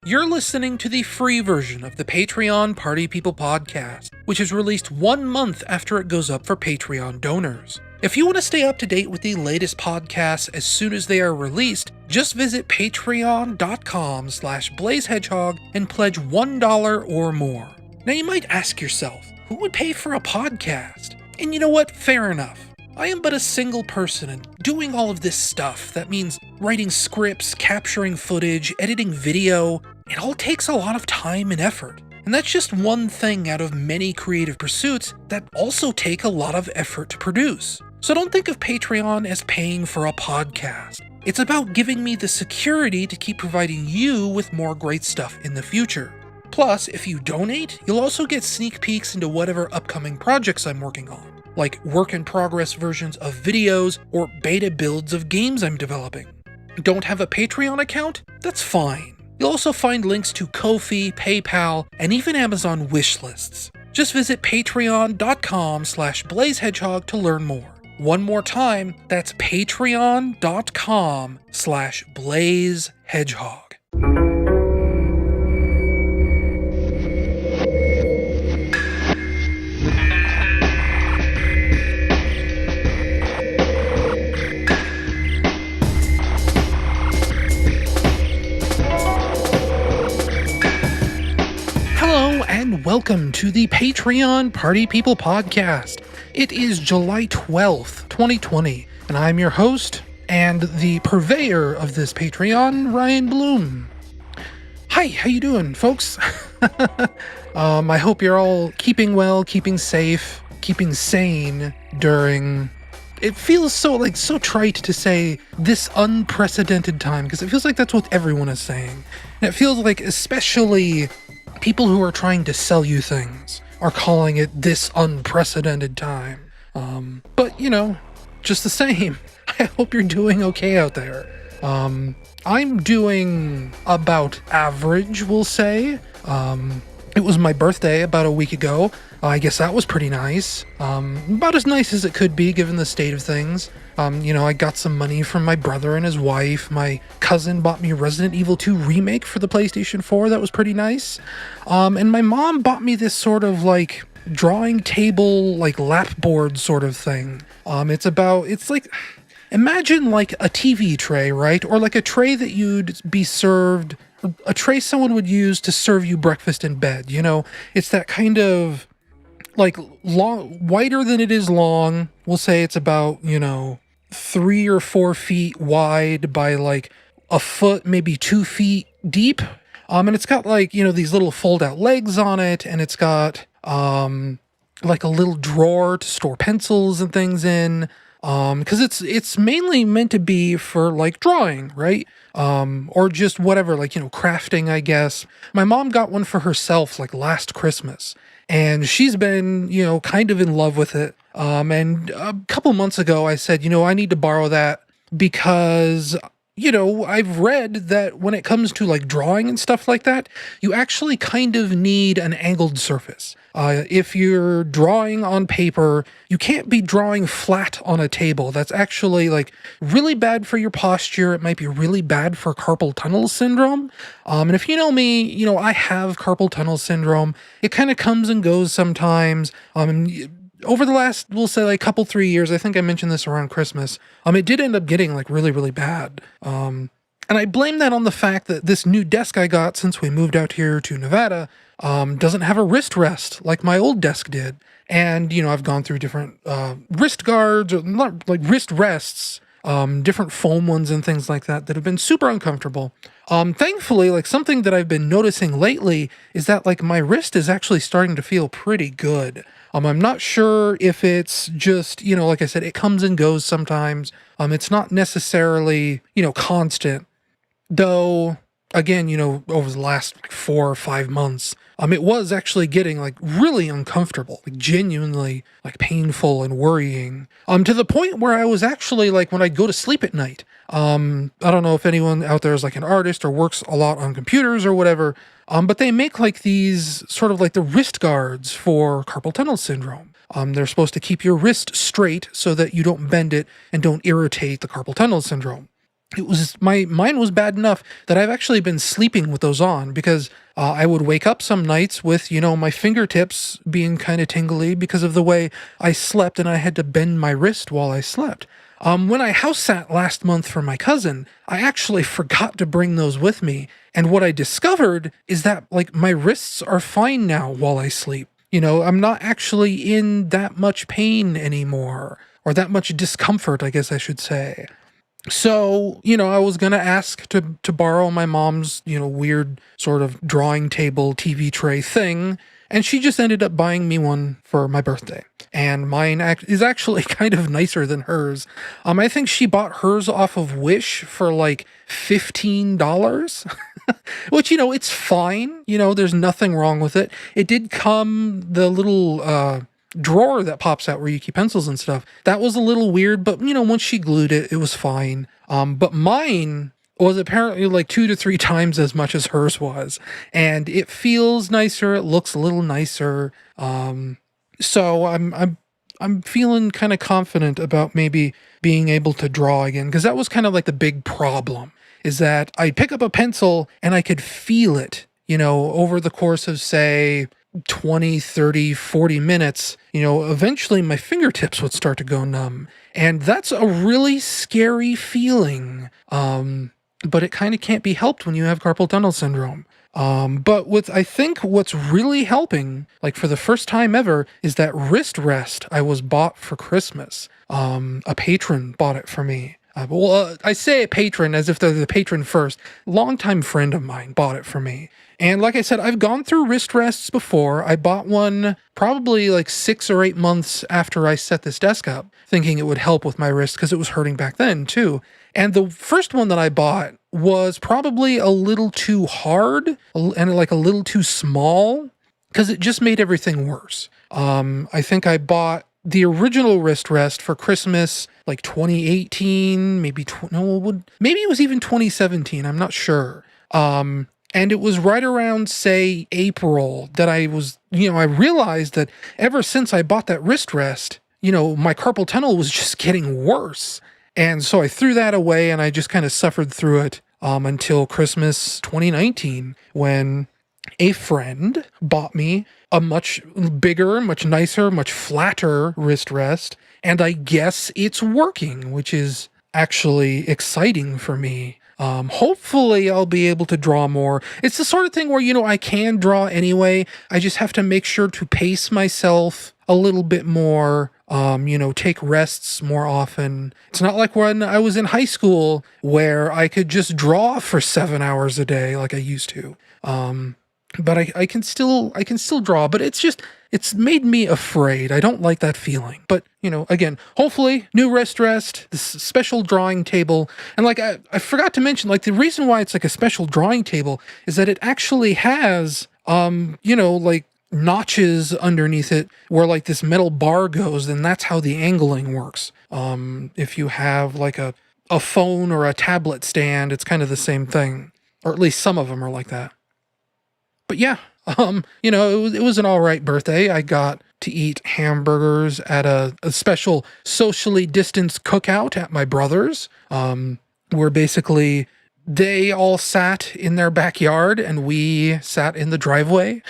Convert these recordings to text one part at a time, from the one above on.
You're listening to the free version of the Patreon Party People podcast, which is released 1 month after it goes up for Patreon donors. If you want to stay up to date with the latest podcasts as soon as they are released, just visit patreon.com/blazehedgehog and pledge $1 or more. Now you might ask yourself, who would pay for a podcast? And you know what? Fair enough. I am but a single person, and doing all of this stuff, that means writing scripts, capturing footage, editing video, it all takes a lot of time and effort. And that's just one thing out of many creative pursuits that also take a lot of effort to produce. So don't think of Patreon as paying for a podcast. It's about giving me the security to keep providing you with more great stuff in the future. Plus, if you donate, you'll also get sneak peeks into whatever upcoming projects I'm working on, like work-in-progress versions of videos or beta builds of games I'm developing. Don't have a Patreon account? That's fine. You'll also find links to Ko-fi, PayPal, and even Amazon wishlists. Just visit patreon.com/blazehedgehog to learn more. One more time, that's patreon.com/blazehedgehog. And welcome to the Patreon Party People podcast. It is July 12th, 2020, and I'm your host and the purveyor of this Patreon, Ryan Bloom. Hi, how you doing, folks? I hope you're all keeping well, keeping safe, keeping sane during... It feels so trite to say this unprecedented time, because it feels like that's what everyone is saying. And it feels like especially people who are trying to sell you things are calling it this unprecedented time. But, you know, just the same, I hope you're doing okay out there. I'm doing about average, we'll say. It was my birthday about a week ago. I guess that was pretty nice. About as nice as it could be given the state of things. I got some money from my brother and his wife. My cousin bought me Resident Evil 2 Remake for the PlayStation 4. That was pretty nice. And my mom bought me this sort of drawing table, lap board sort of thing. Imagine a TV tray, right? Or a tray that you'd be served, a tray someone would use to serve you breakfast in bed. You know, it's that kind of long, wider than it is long. We'll say it's about, 3 or 4 feet wide by a foot, maybe 2 feet deep. And it's got these little fold out legs on it, and it's got a little drawer to store pencils and things in. Because it's mainly meant to be for drawing, right? Or just whatever, crafting, I guess. My mom got one for herself last Christmas, and she's been, kind of in love with it. And a couple months ago I said, I need to borrow that because, I've read that when it comes to drawing and stuff like that, you actually kind of need an angled surface. If you're drawing on paper, you can't be drawing flat on a table. That's actually really bad for your posture. It might be really bad for carpal tunnel syndrome. And if you know me, I have carpal tunnel syndrome. It kind of comes and goes sometimes. Over the last, we'll say couple 3 years, I think I mentioned this around Christmas, it did end up getting really, really bad. And I blame that on the fact that this new desk I got since we moved out here to Nevada doesn't have a wrist rest like my old desk did. And, I've gone through different wrist guards, or not wrist rests, different foam ones and things like that have been super uncomfortable. Thankfully, something that I've been noticing lately is that my wrist is actually starting to feel pretty good. I'm not sure if it's just, like I said, it comes and goes sometimes. It's not necessarily, constant. Though, again, over the last 4 or 5 months, it was actually getting really uncomfortable, genuinely painful and worrying. To the point where I was actually when I'd go to sleep at night. I don't know if anyone out there is an artist or works a lot on computers or whatever. But they make these sort of the wrist guards for carpal tunnel syndrome. They're supposed to keep your wrist straight so that you don't bend it and don't irritate the carpal tunnel syndrome. mine was bad enough that I've actually been sleeping with those on because I would wake up some nights with, my fingertips being kind of tingly because of the way I slept, and I had to bend my wrist while I slept. When I house sat last month for my cousin, I actually forgot to bring those with me. And what I discovered is that, like, my wrists are fine now while I sleep. I'm not actually in that much pain anymore, or that much discomfort, I guess I should say. So, I was going to ask to borrow my mom's, weird sort of drawing table TV tray thing. And she just ended up buying me one for my birthday. And mine is actually kind of nicer than hers. I think she bought hers off of Wish for like $15, which, it's fine. There's nothing wrong with it. It did come the little, drawer that pops out where you keep pencils and stuff. That was a little weird, but once she glued it, it was fine. But mine was apparently like 2 to 3 times as much as hers was, and it feels nicer. It looks a little nicer. So I'm feeling kind of confident about maybe being able to draw again, because that was kind of like the big problem, is that I'd pick up a pencil and I could feel it, over the course of, say, 20, 30, 40 minutes, eventually my fingertips would start to go numb. And that's a really scary feeling. But it kind of can't be helped when you have carpal tunnel syndrome. But I think what's really helping, like for the first time ever, is that wrist rest I was bought for Christmas. A patron bought it for me. I say a patron as if they're the patron first. Longtime friend of mine bought it for me. And like I said, I've gone through wrist rests before. I bought one probably like 6 or 8 months after I set this desk up, thinking it would help with my wrist because it was hurting back then too. And the first one that I bought was probably a little too hard and like a little too small because it just made everything worse. I think I bought the original wrist rest for Christmas, like 2018, maybe it was even 2017. I'm not sure. And it was right around, say, April that I realized that ever since I bought that wrist rest, my carpal tunnel was just getting worse. And so I threw that away and I just kind of suffered through it until Christmas 2019, when a friend bought me a much bigger, much nicer, much flatter wrist rest. And I guess it's working, which is actually exciting for me. Hopefully I'll be able to draw more. It's the sort of thing where, I can draw anyway. I just have to make sure to pace myself a little bit more, take rests more often. It's not like when I was in high school where I could just draw for 7 hours a day like I used to. But I can still draw, but it's made me afraid. I don't like that feeling. But, again, hopefully new wrist rest, this special drawing table. And like, I forgot to mention, like, the reason why it's like a special drawing table is that it actually has, like notches underneath it where like this metal bar goes, and that's how the angling works. If you have like a phone or a tablet stand, it's kind of the same thing, or at least some of them are like that. But yeah, it was an all right birthday. I got to eat hamburgers at a special socially distanced cookout at my brother's, where basically they all sat in their backyard and we sat in the driveway.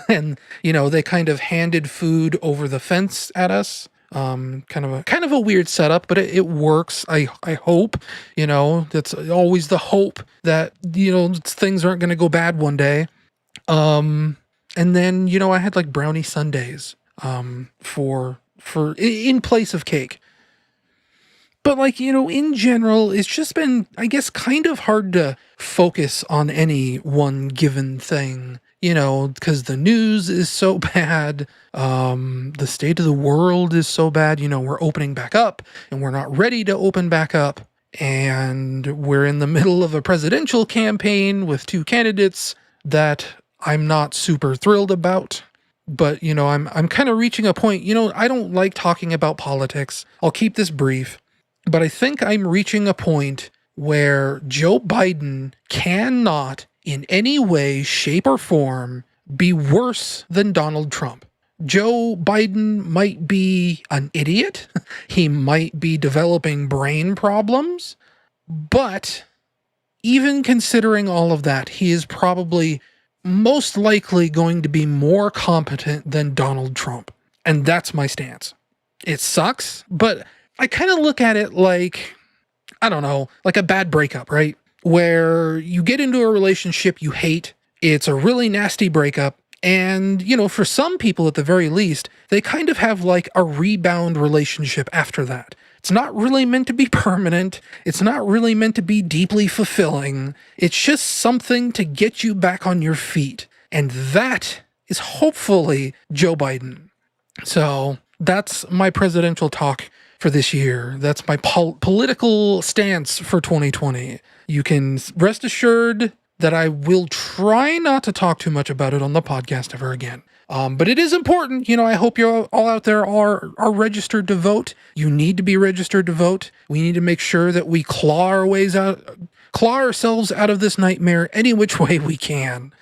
And, they kind of handed food over the fence at us. Kind of a weird setup, but it works. I hope, that's always the hope that, things aren't going to go bad one day. And then, I had like brownie sundaes, for in place of cake. But like, in general, it's just been, I guess, kind of hard to focus on any one given thing, because the news is so bad. The state of the world is so bad. We're opening back up and we're not ready to open back up. And we're in the middle of a presidential campaign with 2 candidates that I'm not super thrilled about. But, I'm kind of reaching a point, I don't like talking about politics. I'll keep this brief. But I think I'm reaching a point where Joe Biden cannot in any way, shape, or form be worse than Donald Trump. Joe Biden might be an idiot. He might be developing brain problems. But even considering all of that, he is probably most likely going to be more competent than Donald Trump. And that's my stance. It sucks, but I kind of look at it like, I don't know, like a bad breakup, right? Where you get into a relationship you hate, it's a really nasty breakup, and, for some people at the very least, they kind of have like a rebound relationship after that. It's not really meant to be permanent. It's not really meant to be deeply fulfilling. It's just something to get you back on your feet. And that is hopefully Joe Biden. So that's my presidential talk for this year. That's my political stance for 2020. You can rest assured that I will try not to talk too much about it on the podcast ever again. But it is important. I hope you all out there are registered to vote. You need to be registered to vote. We need to make sure that we claw ourselves out of this nightmare any which way we can.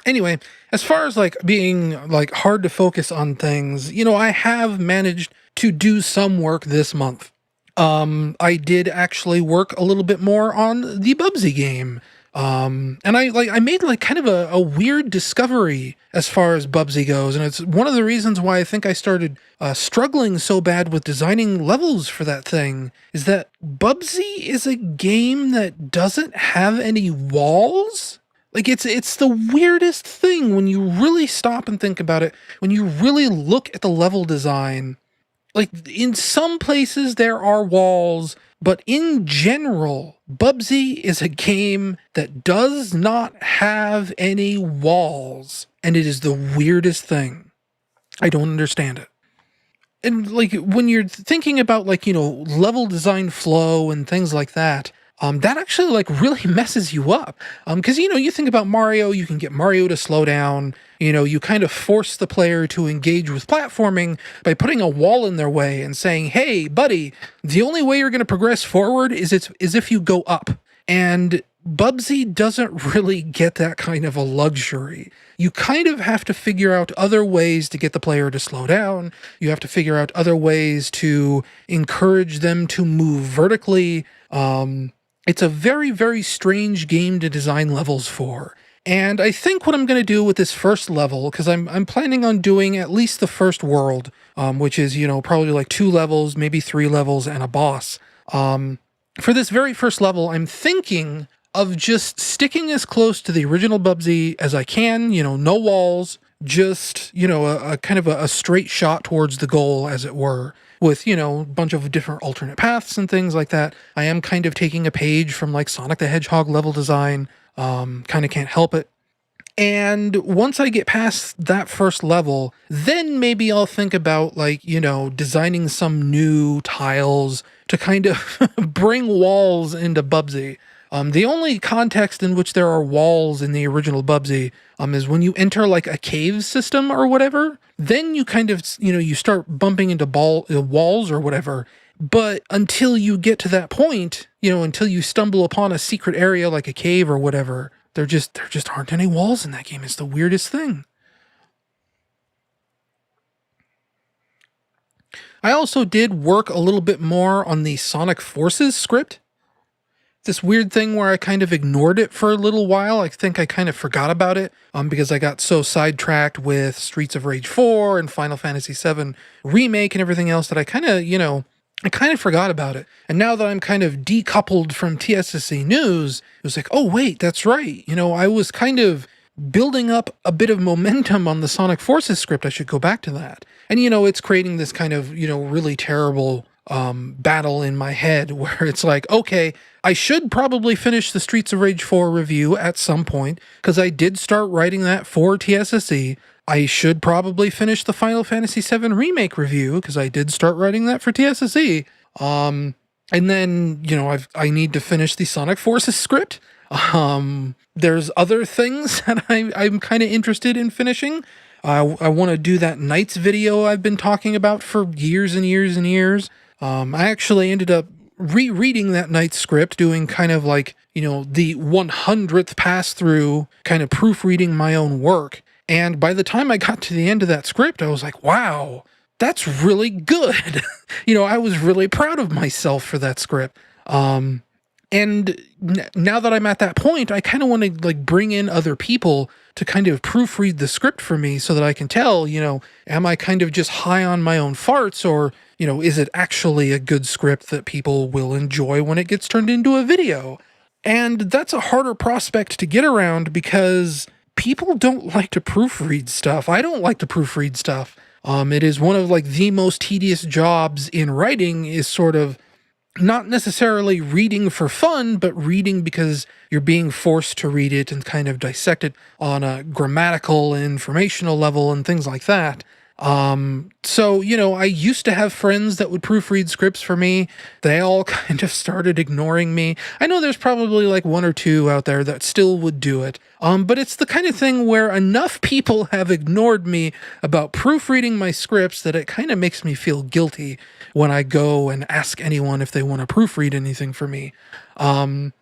Anyway, as far as being hard to focus on things, I have managed to do some work this month. I did actually work a little bit more on the Bubsy game. And I made kind of a weird discovery as far as Bubsy goes. And it's one of the reasons why I think I started struggling so bad with designing levels for that thing, is that Bubsy is a game that doesn't have any walls. It's the weirdest thing when you really stop and think about it, when you really look at the level design. In some places there are walls, but in general, Bubsy is a game that does not have any walls, and it is the weirdest thing. I don't understand it. And when you're thinking about level design flow and things like that, that actually really messes you up. Because you think about Mario, you can get Mario to slow down. You kind of force the player to engage with platforming by putting a wall in their way and saying, "Hey, buddy, the only way you're going to progress forward is if you go up." And Bubsy doesn't really get that kind of a luxury. You kind of have to figure out other ways to get the player to slow down. You have to figure out other ways to encourage them to move vertically. It's a very, very strange game to design levels for. And I think what I'm going to do with this first level, because I'm planning on doing at least the first world, which is, probably 2 levels, maybe 3 levels, and a boss. For this very first level, I'm thinking of just sticking as close to the original Bubsy as I can, no walls, just, a kind of a straight shot towards the goal, as it were, with, a bunch of different alternate paths and things like that. I am kind of taking a page from Sonic the Hedgehog level design, kind of can't help it. And once I get past that first level, then maybe I'll think about designing some new tiles to kind of bring walls into Bubsy. The only context in which there are walls in the original Bubsy is when you enter a cave system or whatever. Then you kind of, you start bumping into walls or whatever. But until you get to that point, until you stumble upon a secret area like a cave or whatever, there just aren't any walls in that game. It's the weirdest thing. I also did work a little bit more on the Sonic Forces script. This weird thing where I kind of ignored it for a little while. I think I kind of forgot about it because I got so sidetracked with Streets of Rage 4 and Final Fantasy VII Remake and everything else that I kind of forgot about it. And now that I'm kind of decoupled from TSSC news, it was oh wait, that's right. I was kind of building up a bit of momentum on the Sonic Forces script. I should go back to that. And it's creating this kind of, really terrible battle in my head where it's okay, I should probably finish the Streets of Rage 4 review at some point because I did start writing that for TSSC. I should probably finish the Final Fantasy VII Remake review because I did start writing that for TSSC. And then, I need to finish the Sonic Forces script. There's other things that I'm kind of interested in finishing. I want to do that Knights video I've been talking about for years and years and years. I actually ended up rereading that Knights script, doing kind of the 100th pass through, kind of proofreading my own work. And by the time I got to the end of that script, I was wow, that's really good. I was really proud of myself for that script. And now that I'm at that point, I kind of want to like bring in other people to kind of proofread the script for me so that I can tell, am I kind of just high on my own farts, or, is it actually a good script that people will enjoy when it gets turned into a video? And that's a harder prospect to get around because people don't like to proofread stuff. I don't like to proofread stuff. It is one of like the most tedious jobs in writing, is sort of not necessarily reading for fun, but reading because you're being forced to read it and kind of dissect it on a grammatical and informational level and things like that. So, I used to have friends that would proofread scripts for me. They all kind of started ignoring me. I know there's probably like one or two out there that still would do it. But it's the kind of thing where enough people have ignored me about proofreading my scripts that it kind of makes me feel guilty when I go and ask anyone if they want to proofread anything for me. And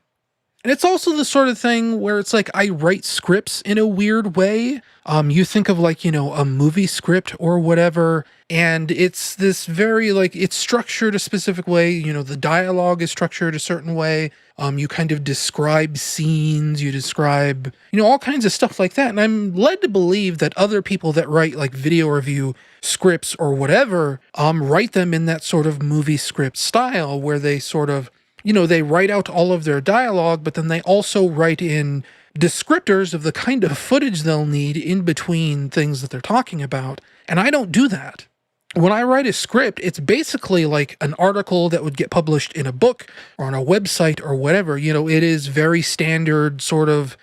it's also the sort of thing where it's like I write scripts in a weird way. You think of like, a movie script or whatever, and it's this very like, it's structured a specific way. The dialogue is structured a certain way. You kind of describe scenes, you describe, all kinds of stuff like that. And I'm led to believe that other people that write like video review scripts or whatever, write them in that sort of movie script style where they sort of, they write out all of their dialogue, but then they also write in descriptors of the kind of footage they'll need in between things that they're talking about. And I don't do that. When I write a script, it's basically like an article that would get published in a book or on a website or whatever. It is very standard sort of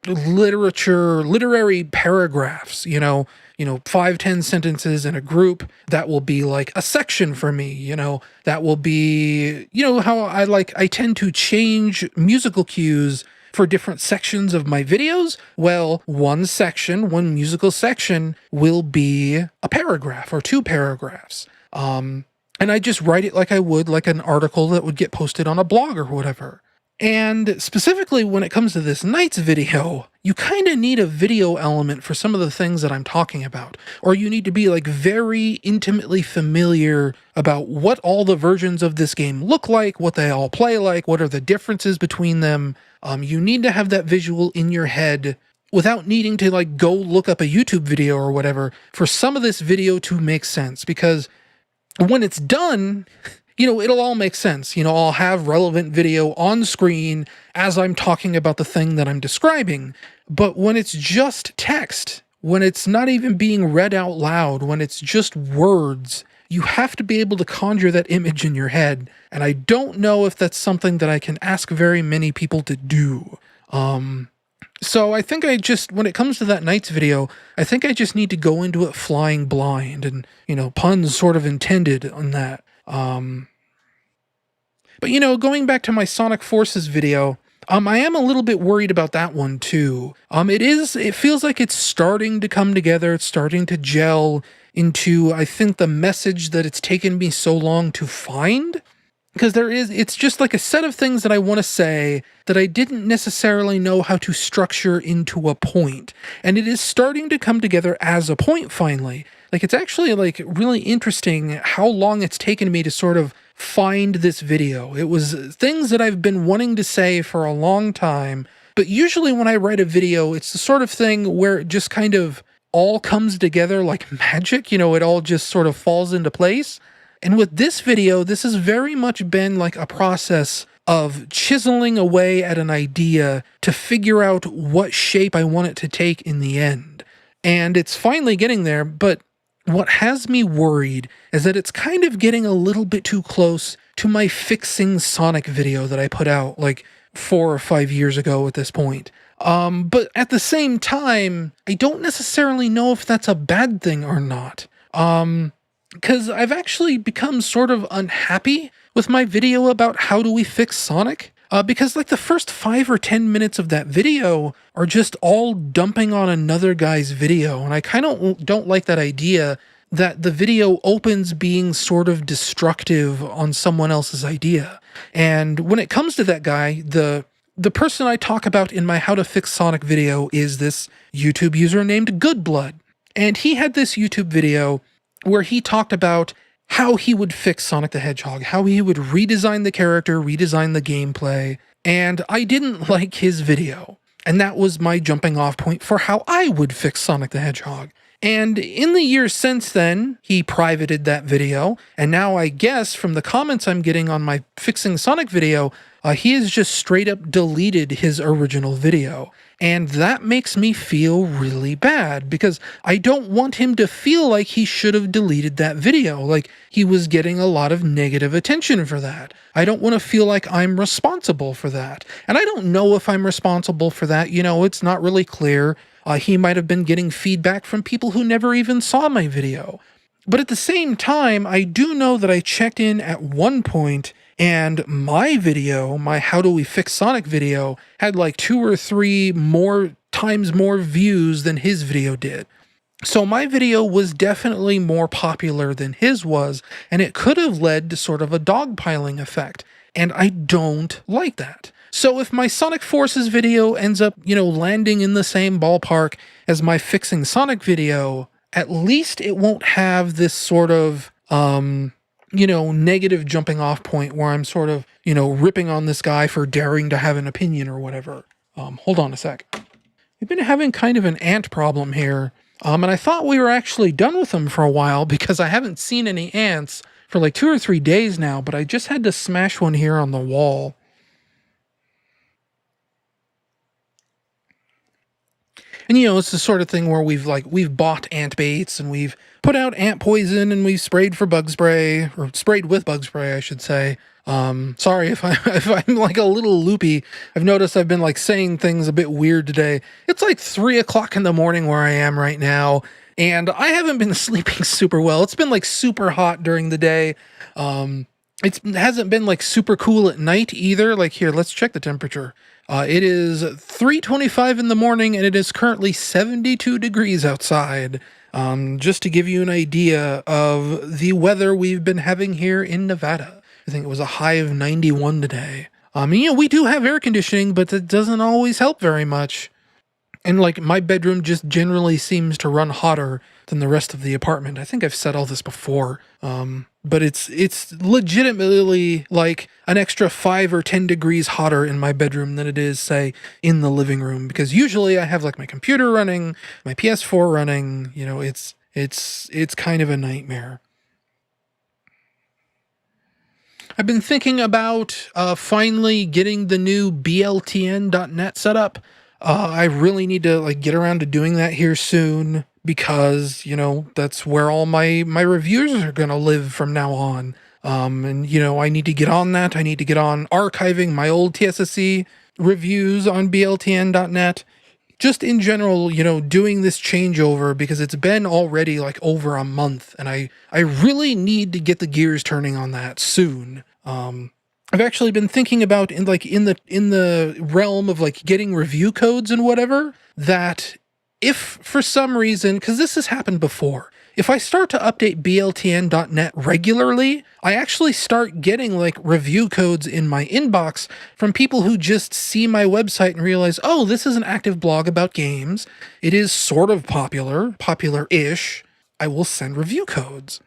literary paragraphs, 5-10 sentences in a group. That will be like a section for me, that will be, how I tend to change musical cues for different sections of my videos. Well, one musical section will be a paragraph or 2 paragraphs. And I just write it like I would like an article that would get posted on a blog or whatever. And specifically when it comes to this Knights video, you kind of need a video element for some of the things that I'm talking about. Or you need to be like very intimately familiar about what all the versions of this game look like, what they all play like, what are the differences between them. You need to have that visual in your head without needing to like go look up a YouTube video or whatever for some of this video to make sense. Because when it's done, it'll all make sense. I'll have relevant video on screen as I'm talking about the thing that I'm describing. But when it's just text, when it's not even being read out loud, when it's just words, you have to be able to conjure that image in your head. And I don't know if that's something that I can ask very many people to do. So I think when it comes to that Knights video, I think I just need to go into it flying blind and, puns sort of intended on that. But going back to my Sonic Forces video, I am a little bit worried about that one too. It feels like it's starting to come together. It's starting to gel into, I think, the message that it's taken me so long to find. Because it's just like a set of things that I want to say that I didn't necessarily know how to structure into a point. And it is starting to come together as a point finally. Like, it's actually like really interesting how long it's taken me to sort of find this video. It was things that I've been wanting to say for a long time. But usually when I write a video, it's the sort of thing where it just kind of all comes together like magic. It all just sort of falls into place. And with this video, this has very much been like a process of chiseling away at an idea to figure out what shape I want it to take in the end. And it's finally getting there, but what has me worried is that it's kind of getting a little bit too close to my fixing Sonic video that I put out like 4 or 5 years ago at this point. But at the same time, I don't necessarily know if that's a bad thing or not. Because I've actually become sort of unhappy with my video about how do we fix Sonic. Because like the first 5 or 10 minutes of that video are just all dumping on another guy's video. And I kind of don't like that idea that the video opens being sort of destructive on someone else's idea. And when it comes to that guy, the person I talk about in my How to Fix Sonic video is this YouTube user named Goodblood. And he had this YouTube video where he talked about how he would fix Sonic the Hedgehog, how he would redesign the character, redesign the gameplay, and I didn't like his video. And that was my jumping off point for how I would fix Sonic the Hedgehog. And in the years since then, he privated that video, and now I guess from the comments I'm getting on my Fixing Sonic video, he has just straight up deleted his original video. And that makes me feel really bad, because I don't want him to feel like he should have deleted that video, like he was getting a lot of negative attention for that. I don't want to feel like I'm responsible for that. And I don't know if I'm responsible for that, it's not really clear. He might have been getting feedback from people who never even saw my video. But at the same time, I do know that I checked in at one point and my video, my How Do We Fix Sonic video, had like 2 or 3 more times more views than his video did. So my video was definitely more popular than his was, and it could have led to sort of a dogpiling effect. And I don't like that. So if my Sonic Forces video ends up, landing in the same ballpark as my Fixing Sonic video, at least it won't have this sort of, negative jumping off point where I'm sort of, ripping on this guy for daring to have an opinion or whatever. Hold on a sec. We've been having kind of an ant problem here. And I thought we were actually done with them for a while because I haven't seen any ants for like 2 or 3 days now, but I just had to smash one here on the wall. And it's the sort of thing where we've bought ant baits and we've put out ant poison and we've sprayed for bug spray, or sprayed with bug spray, I should say. Sorry if I'm like a little loopy. I've noticed I've been like saying things a bit weird today. It's like 3 o'clock in the morning where I am right now, and I haven't been sleeping super well. It's been like super hot during the day. It hasn't been like super cool at night either. Like here, let's check the temperature. It is 3:25 in the morning and it is currently 72 degrees outside. Just to give you an idea of the weather we've been having here in Nevada. I think it was a high of 91 today. We do have air conditioning, but that doesn't always help very much. And like my bedroom just generally seems to run hotter than the rest of the apartment. I think I've said all this before. But it's legitimately like an extra 5 or 10 degrees hotter in my bedroom than it is, say, in the living room. Because usually I have like my computer running, my PS4 running, it's kind of a nightmare. I've been thinking about finally getting the new BLTN.net set up. I really need to like get around to doing that here soon, because, that's where all my reviews are going to live from now on. And, I need to get on that. I need to get on archiving my old TSSC reviews on BLTN.net. Just in general, doing this changeover, because it's been already like over a month, and I really need to get the gears turning on that soon. I've actually been thinking about in the realm of like getting review codes and whatever, that if for some reason, because this has happened before, if I start to update BLTN.net regularly, I actually start getting like review codes in my inbox from people who just see my website and realize, oh, this is an active blog about games. It is sort of popular-ish. I will send review codes.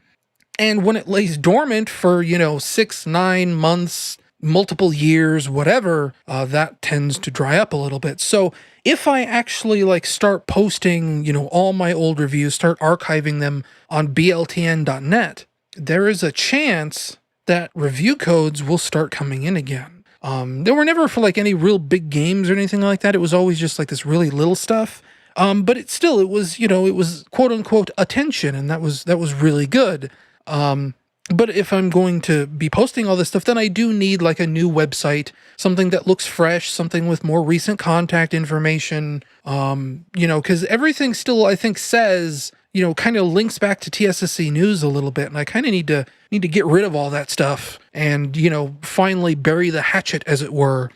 And when it lays dormant for, 6, 9 months, multiple years, whatever, that tends to dry up a little bit. So if I actually like start posting, all my old reviews, start archiving them on BLTN.net, there is a chance that review codes will start coming in again. They were never for like any real big games or anything like that. It was always just like this really little stuff. But it was, it was quote unquote attention, and that was really good. But if I'm going to be posting all this stuff, then I do need like a new website, something that looks fresh, something with more recent contact information, because everything still, I think, says, kind of links back to TSSC News a little bit. And I kind of need to get rid of all that stuff and, finally bury the hatchet, as it were.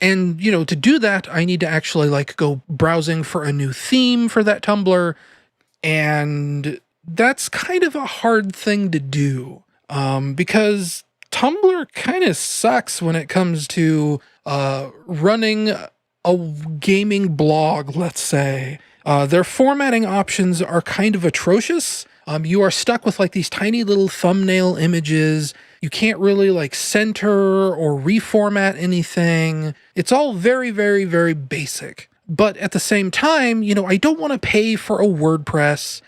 And, to do that, I need to actually like go browsing for a new theme for that Tumblr. And that's kind of a hard thing to do, because Tumblr kind of sucks when it comes to running a gaming blog, let's say. Their formatting options are kind of atrocious. you are stuck with like these tiny little thumbnail images. You can't really like center or reformat anything. It's all very, very, very basic. But at the same time, I don't want to pay for a WordPress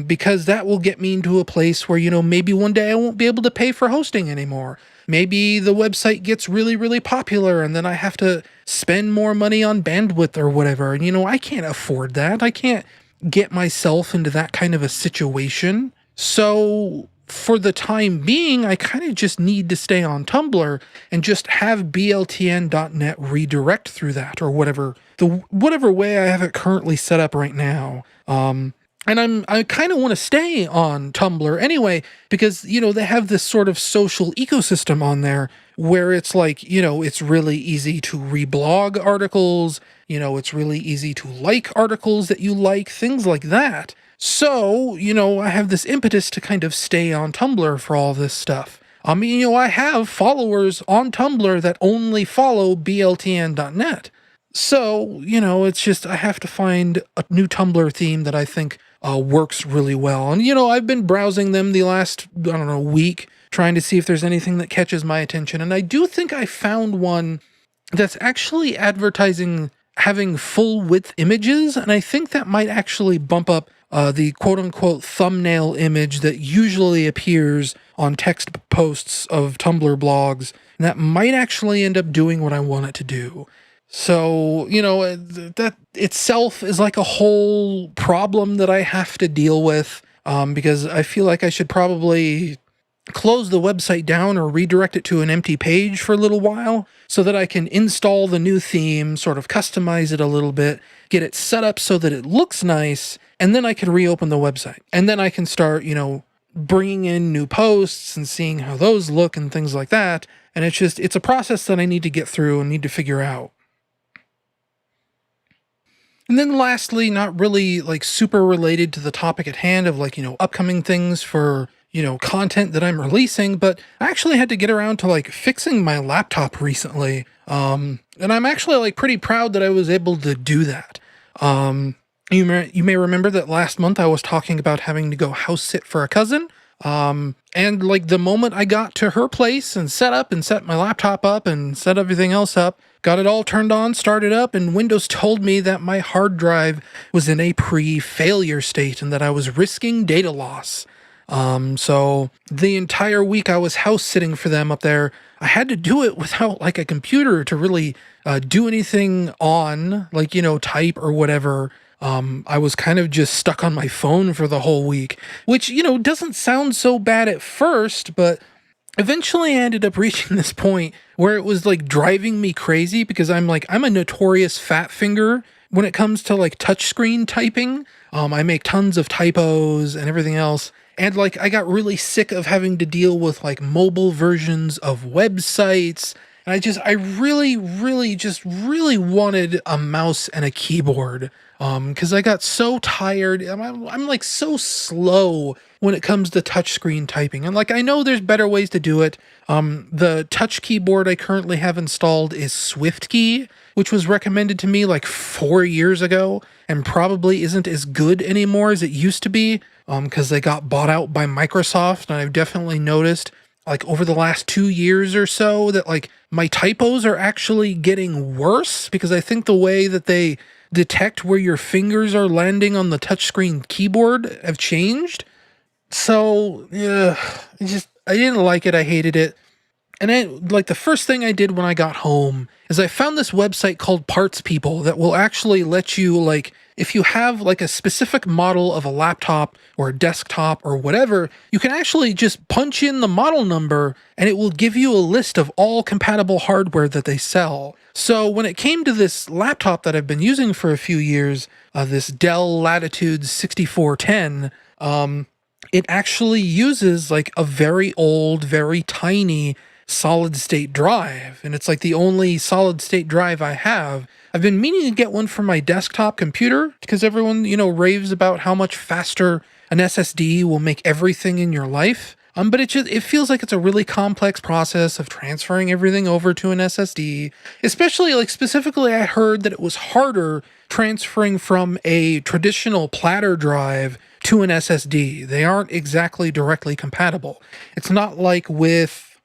because that will get me into a place where, maybe one day I won't be able to pay for hosting anymore. Maybe the website gets really, really popular and then I have to spend more money on bandwidth or whatever. And, I can't afford that. I can't get myself into that kind of a situation. So for the time being, I kind of just need to stay on Tumblr and just have bltn.net redirect through that or whatever way I have it currently set up right now. And I kind of want to stay on Tumblr anyway, because, they have this sort of social ecosystem on there where it's like, it's really easy to reblog articles, it's really easy to like articles that you like, things like that. So, I have this impetus to kind of stay on Tumblr for all this stuff. I have followers on Tumblr that only follow bltn.net. So, it's just, I have to find a new Tumblr theme that I think works really well. And, I've been browsing them the last, week, trying to see if there's anything that catches my attention. And I do think I found one that's actually advertising having full width images. And I think that might actually bump up the quote unquote thumbnail image that usually appears on text posts of Tumblr blogs. And that might actually end up doing what I want it to do. So, that itself is like a whole problem that I have to deal with, because I feel like I should probably close the website down or redirect it to an empty page for a little while so that I can install the new theme, sort of customize it a little bit, get it set up so that it looks nice, and then I can reopen the website. And then I can start, bringing in new posts and seeing how those look and things like that. And it's a process that I need to get through and need to figure out. And then lastly, not really like super related to the topic at hand of like, upcoming things for, content that I'm releasing, but I actually had to get around to like fixing my laptop recently. And I'm actually like pretty proud that I was able to do that. You may remember that last month I was talking about having to go house sit for a cousin. And like the moment I got to her place and set my laptop up and set everything else up, got it all turned on, started up, and Windows told me that my hard drive was in a pre-failure state and that I was risking data loss. So the entire week I was house sitting for them up there, I had to do it without like a computer to really do anything on, like, type or whatever. I was kind of just stuck on my phone for the whole week, which, doesn't sound so bad at first, but eventually I ended up reaching this point where it was like driving me crazy because I'm a notorious fat finger when it comes to like touchscreen typing. I make tons of typos and everything else. And like, I got really sick of having to deal with like mobile versions of websites. And I really, really, just really wanted a mouse and a keyboard. Because I got so tired. I'm like so slow when it comes to touchscreen typing. And like, I know there's better ways to do it. The touch keyboard I currently have installed is SwiftKey, which was recommended to me like 4 years ago and probably isn't as good anymore as it used to be. Because they got bought out by Microsoft. And I've definitely noticed like over the last 2 years or so that like my typos are actually getting worse because I think the way that they detect where your fingers are landing on the touchscreen keyboard have changed. So, yeah, I didn't like it. I hated it. And like the first thing I did when I got home is I found this website called Parts People that will actually let you, like, if you have like a specific model of a laptop or a desktop or whatever, you can actually just punch in the model number and it will give you a list of all compatible hardware that they sell. So when it came to this laptop that I've been using for a few years, this Dell Latitude 6410, it actually uses like a very old, very tiny solid state drive. And it's like the only solid state drive I have. I've been meaning to get one for my desktop computer because everyone, raves about how much faster an SSD will make everything in your life. But it feels like it's a really complex process of transferring everything over to an SSD. Especially, like, specifically, I heard that it was harder transferring from a traditional platter drive to an SSD. They aren't exactly directly compatible. It's not like with,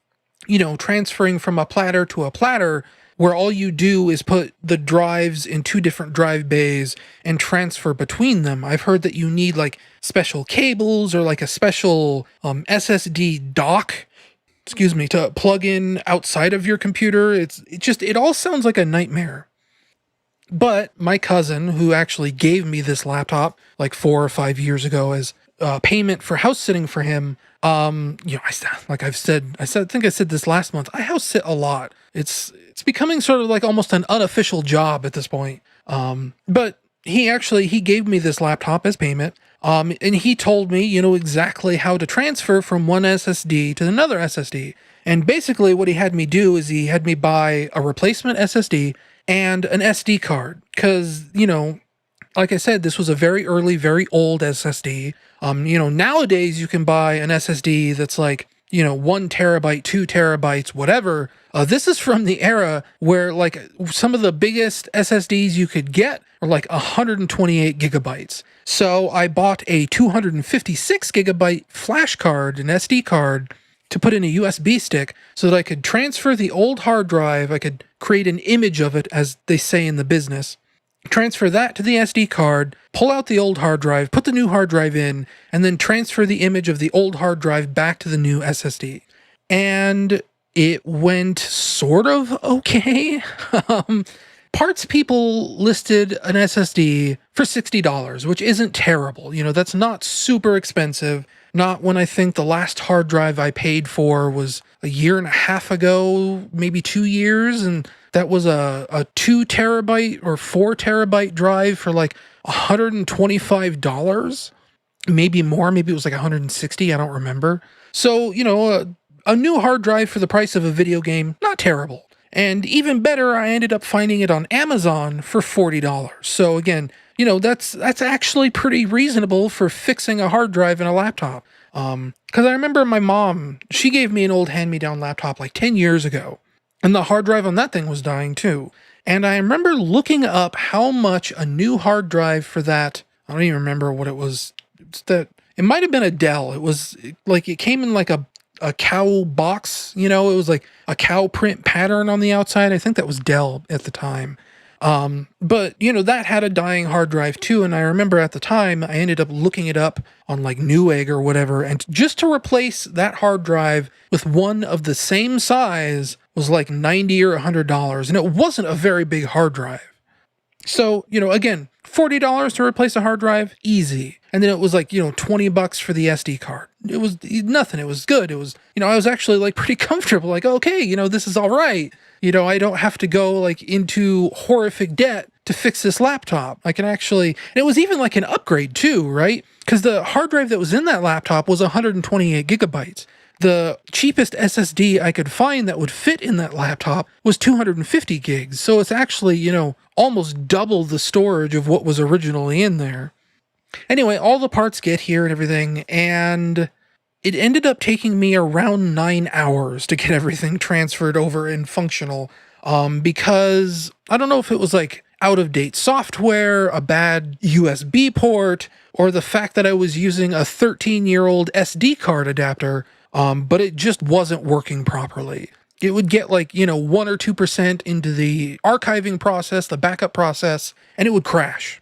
transferring from a platter to a platter, where all you do is put the drives in two different drive bays and transfer between them. I've heard that you need like special cables or like a special SSD dock, to plug in outside of your computer. It all sounds like a nightmare. But my cousin, who actually gave me this laptop like 4 or 5 years ago as payment for house sitting for him, I think I said this last month, I house sit a lot. It's becoming sort of like almost an unofficial job at this point. But he gave me this laptop as payment. And he told me, exactly how to transfer from one SSD to another SSD. And basically what he had me do is he had me buy a replacement SSD and an SD card. Cause, like I said, this was a very early, very old SSD. Nowadays you can buy an SSD that's like, 1 terabyte, 2 terabytes, whatever. This is from the era where like some of the biggest SSDs you could get are like 128 gigabytes. So I bought a 256 gigabyte flash card, an SD card, to put in a USB stick so that I could transfer the old hard drive. I could create an image of it, as they say in the business. Transfer that to the SD card, pull out the old hard drive, put the new hard drive in, and then transfer the image of the old hard drive back to the new SSD. And it went sort of okay. Parts people listed an SSD for $60, which isn't terrible. That's not super expensive. Not when I think the last hard drive I paid for was a year and a half ago, maybe 2 years, and that was a 2 terabyte or 4 terabyte drive for like $125, maybe more. Maybe it was like 160. I don't remember. So, a new hard drive for the price of a video game, not terrible. And even better, I ended up finding it on Amazon for $40. So again, that's actually pretty reasonable for fixing a hard drive in a laptop. Because I remember my mom, she gave me an old hand-me-down laptop like 10 years ago. And the hard drive on that thing was dying too. And I remember looking up how much a new hard drive for that, I don't even remember what it was. It might have been a Dell. It was like, it came in like a cow box, it was like a cow print pattern on the outside. I think that was Dell at the time. But that had a dying hard drive too. And I remember at the time I ended up looking it up on like Newegg or whatever. And just to replace that hard drive with one of the same size was like $90 or $100. And it wasn't a very big hard drive. So, again, $40 to replace a hard drive, easy. And then it was like, $20 for the SD card. It was nothing. It was good. It was, I was actually like pretty comfortable. Like, okay, this is all right. I don't have to go like into horrific debt to fix this laptop. I can actually, and it was even like an upgrade too, right? Because the hard drive that was in that laptop was 128 gigabytes. The cheapest SSD I could find that would fit in that laptop was 250 gigs. So it's actually, almost double the storage of what was originally in there. Anyway, all the parts get here and everything, and it ended up taking me around 9 hours to get everything transferred over and functional, because I don't know if it was like out-of-date software, a bad USB port, or the fact that I was using a 13-year-old SD card adapter, but it just wasn't working properly. It would get like, 1 or 2% into the archiving process, the backup process, and it would crash.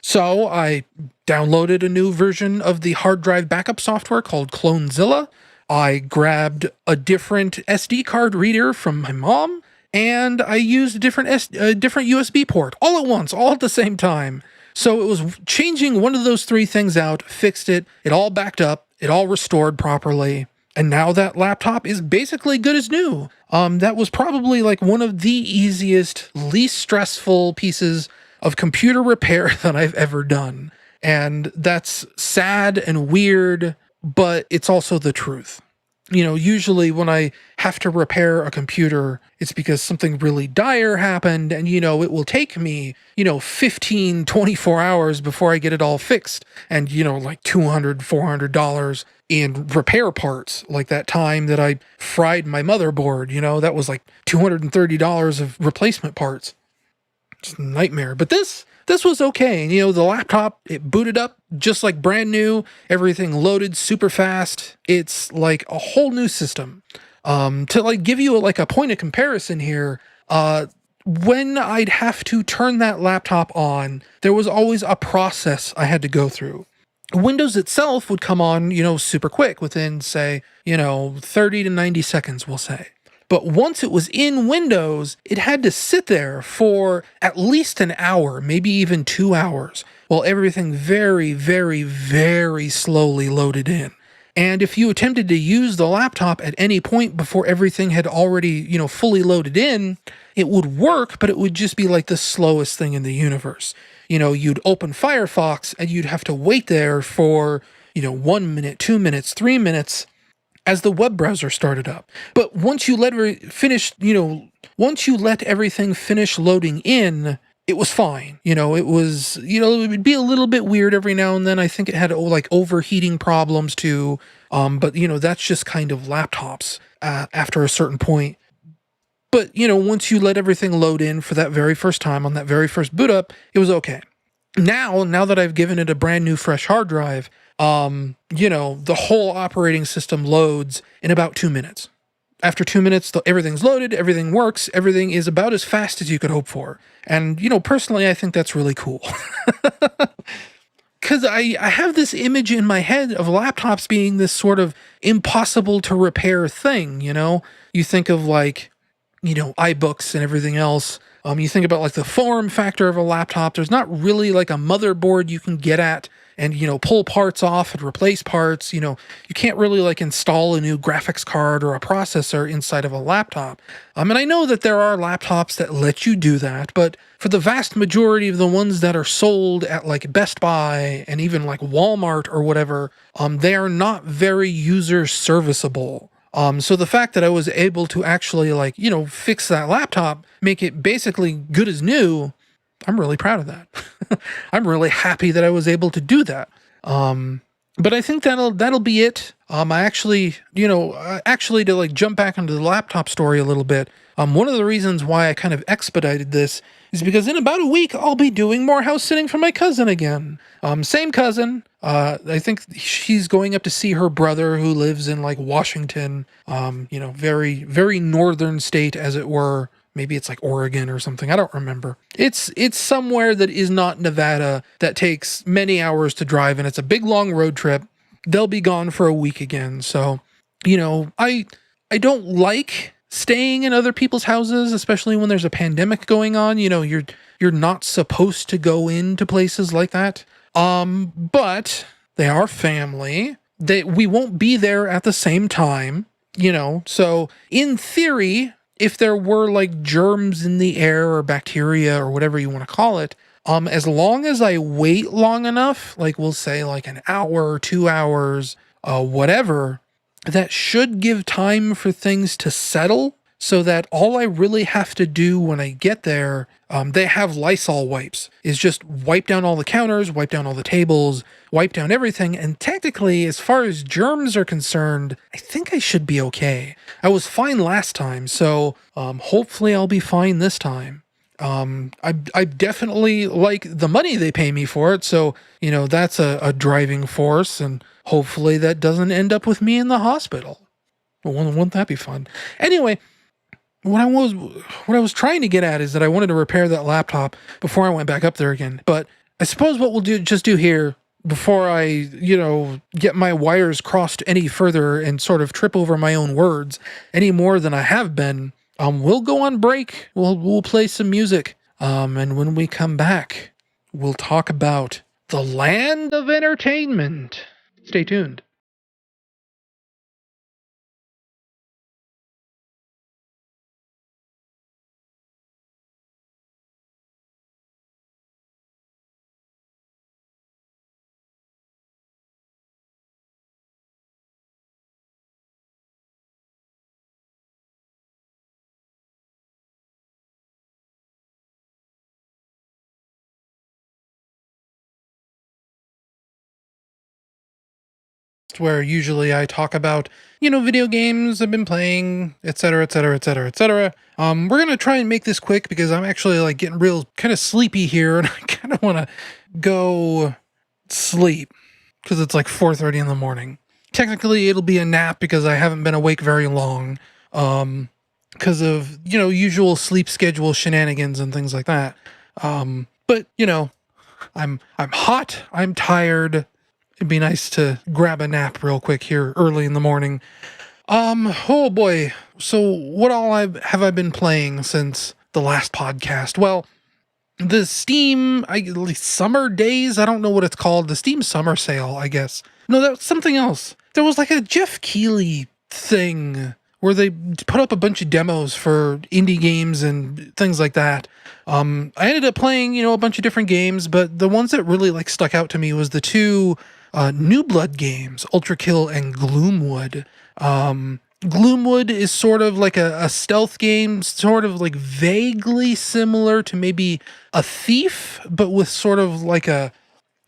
So I downloaded a new version of the hard drive backup software called Clonezilla. I grabbed a different SD card reader from my mom, and I used a different USB port all at once, all at the same time. So it was changing one of those three things out, fixed it, it all backed up, it all restored properly. And now that laptop is basically good as new. That was probably like one of the easiest, least stressful pieces of computer repair that I've ever done. And that's sad and weird, but it's also the truth. Usually when I have to repair a computer, it's because something really dire happened and, it will take me, 15, 24 hours before I get it all fixed and, like $200, $400 in repair parts, like that time that I fried my motherboard. That was like $230 of replacement parts. It's a nightmare. But this was okay. The laptop, it booted up just like brand new. Everything loaded super fast. It's like a whole new system. To like give you a point of comparison here, when I'd have to turn that laptop on, there was always a process I had to go through. Windows itself would come on, super quick within, say, 30 to 90 seconds, we'll say. But once it was in Windows, it had to sit there for at least an hour, maybe even 2 hours, while everything very, very, very slowly loaded in. And if you attempted to use the laptop at any point before everything had already, fully loaded in, it would work, but it would just be like the slowest thing in the universe. You'd open Firefox and you'd have to wait there for, 1 minute, 2 minutes, 3 minutes as the web browser started up. But once you let everything finish loading in, it was fine. It would be a little bit weird every now and then. I think it had like overheating problems too. But that's just kind of laptops after a certain point. But, once you let everything load in for that very first time on that very first boot up, it was okay. Now that I've given it a brand new fresh hard drive, the whole operating system loads in about 2 minutes. After 2 minutes, everything's loaded, everything works, everything is about as fast as you could hope for. And, personally, I think that's really cool. Because I have this image in my head of laptops being this sort of impossible to repair thing, You think of like, iBooks and everything else. You think about like the form factor of a laptop. There's not really like a motherboard you can get at and, pull parts off and replace parts. You can't really like install a new graphics card or a processor inside of a laptop. And I know that there are laptops that let you do that, but for the vast majority of the ones that are sold at like Best Buy and even like Walmart or whatever, they are not very user serviceable. So the fact that I was able to actually like, fix that laptop, make it basically good as new, I'm really proud of that. I'm really happy that I was able to do that. But I think that'll be it. I actually, to like jump back into the laptop story a little bit. One of the reasons why I kind of expedited this is because in about a week, I'll be doing more house sitting for my cousin again. Same cousin. I think she's going up to see her brother who lives in like Washington, very, very northern state, as it were. Maybe it's like Oregon or something. I don't remember. It's somewhere that is not Nevada that takes many hours to drive, and it's a big long road trip. They'll be gone for a week again. So, I don't like staying in other people's houses, especially when there's a pandemic going on. You're not supposed to go into places like that. But they are family. We won't be there at the same time, So in theory, if there were like germs in the air or bacteria or whatever you want to call it, as long as I wait long enough, like we'll say like an hour, 2 hours, whatever, that should give time for things to settle so that all I really have to do when I get there, they have Lysol wipes, is just wipe down all the counters, wipe down all the tables, wipe down everything. And technically, as far as germs are concerned, I think I should be okay. I was fine last time, so hopefully I'll be fine this time. I definitely like the money they pay me for it, so, that's a driving force, and hopefully that doesn't end up with me in the hospital. Wouldn't that be fun? Anyway, what I was trying to get at is that I wanted to repair that laptop before I went back up there again. But I suppose what we'll do here before I, get my wires crossed any further and sort of trip over my own words any more than I have been, we'll go on break. We'll play some music. And when we come back, we'll talk about the land of entertainment. Stay tuned. where usually I talk about, video games I've been playing, etc., etc., etc., etc. We're going to try and make this quick because I'm actually like getting real kind of sleepy here and I kind of want to go sleep because it's like 4:30 in the morning. Technically, it'll be a nap because I haven't been awake very long because of, usual sleep schedule shenanigans and things like that. But, I'm hot, I'm tired. It'd be nice to grab a nap real quick here early in the morning. Oh boy. So what all have I been playing since the last podcast? Well, the Steam, summer days, I don't know what it's called. The Steam summer sale, I guess. No, that was something else. There was like a Jeff Keighley thing where they put up a bunch of demos for indie games and things like that. I ended up playing, a bunch of different games, but the ones that really like stuck out to me was the two New Blood games, ULTRAKILL and Gloomwood. Gloomwood is sort of like a stealth game, sort of like vaguely similar to maybe a Thief, but with sort of like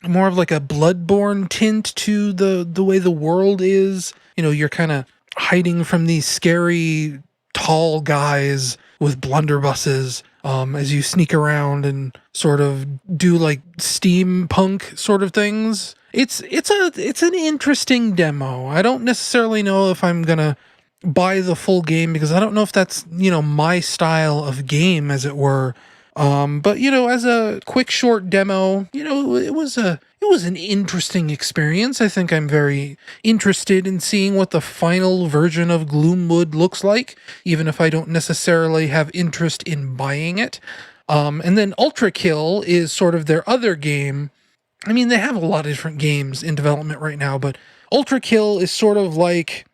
more of like a Bloodborne tint to the way the world is. You're kind of hiding from these scary tall guys with blunderbusses as you sneak around and sort of do like steampunk sort of things. It's an interesting demo. I don't necessarily know if I'm gonna buy the full game because I don't know if that's my style of game, as it were. But as a quick short demo, it was an interesting experience. I think I'm very interested in seeing what the final version of Gloomwood looks like, even if I don't necessarily have interest in buying it. And then ULTRAKILL is sort of their other game. I mean, they have a lot of different games in development right now, but ULTRAKILL is sort of like,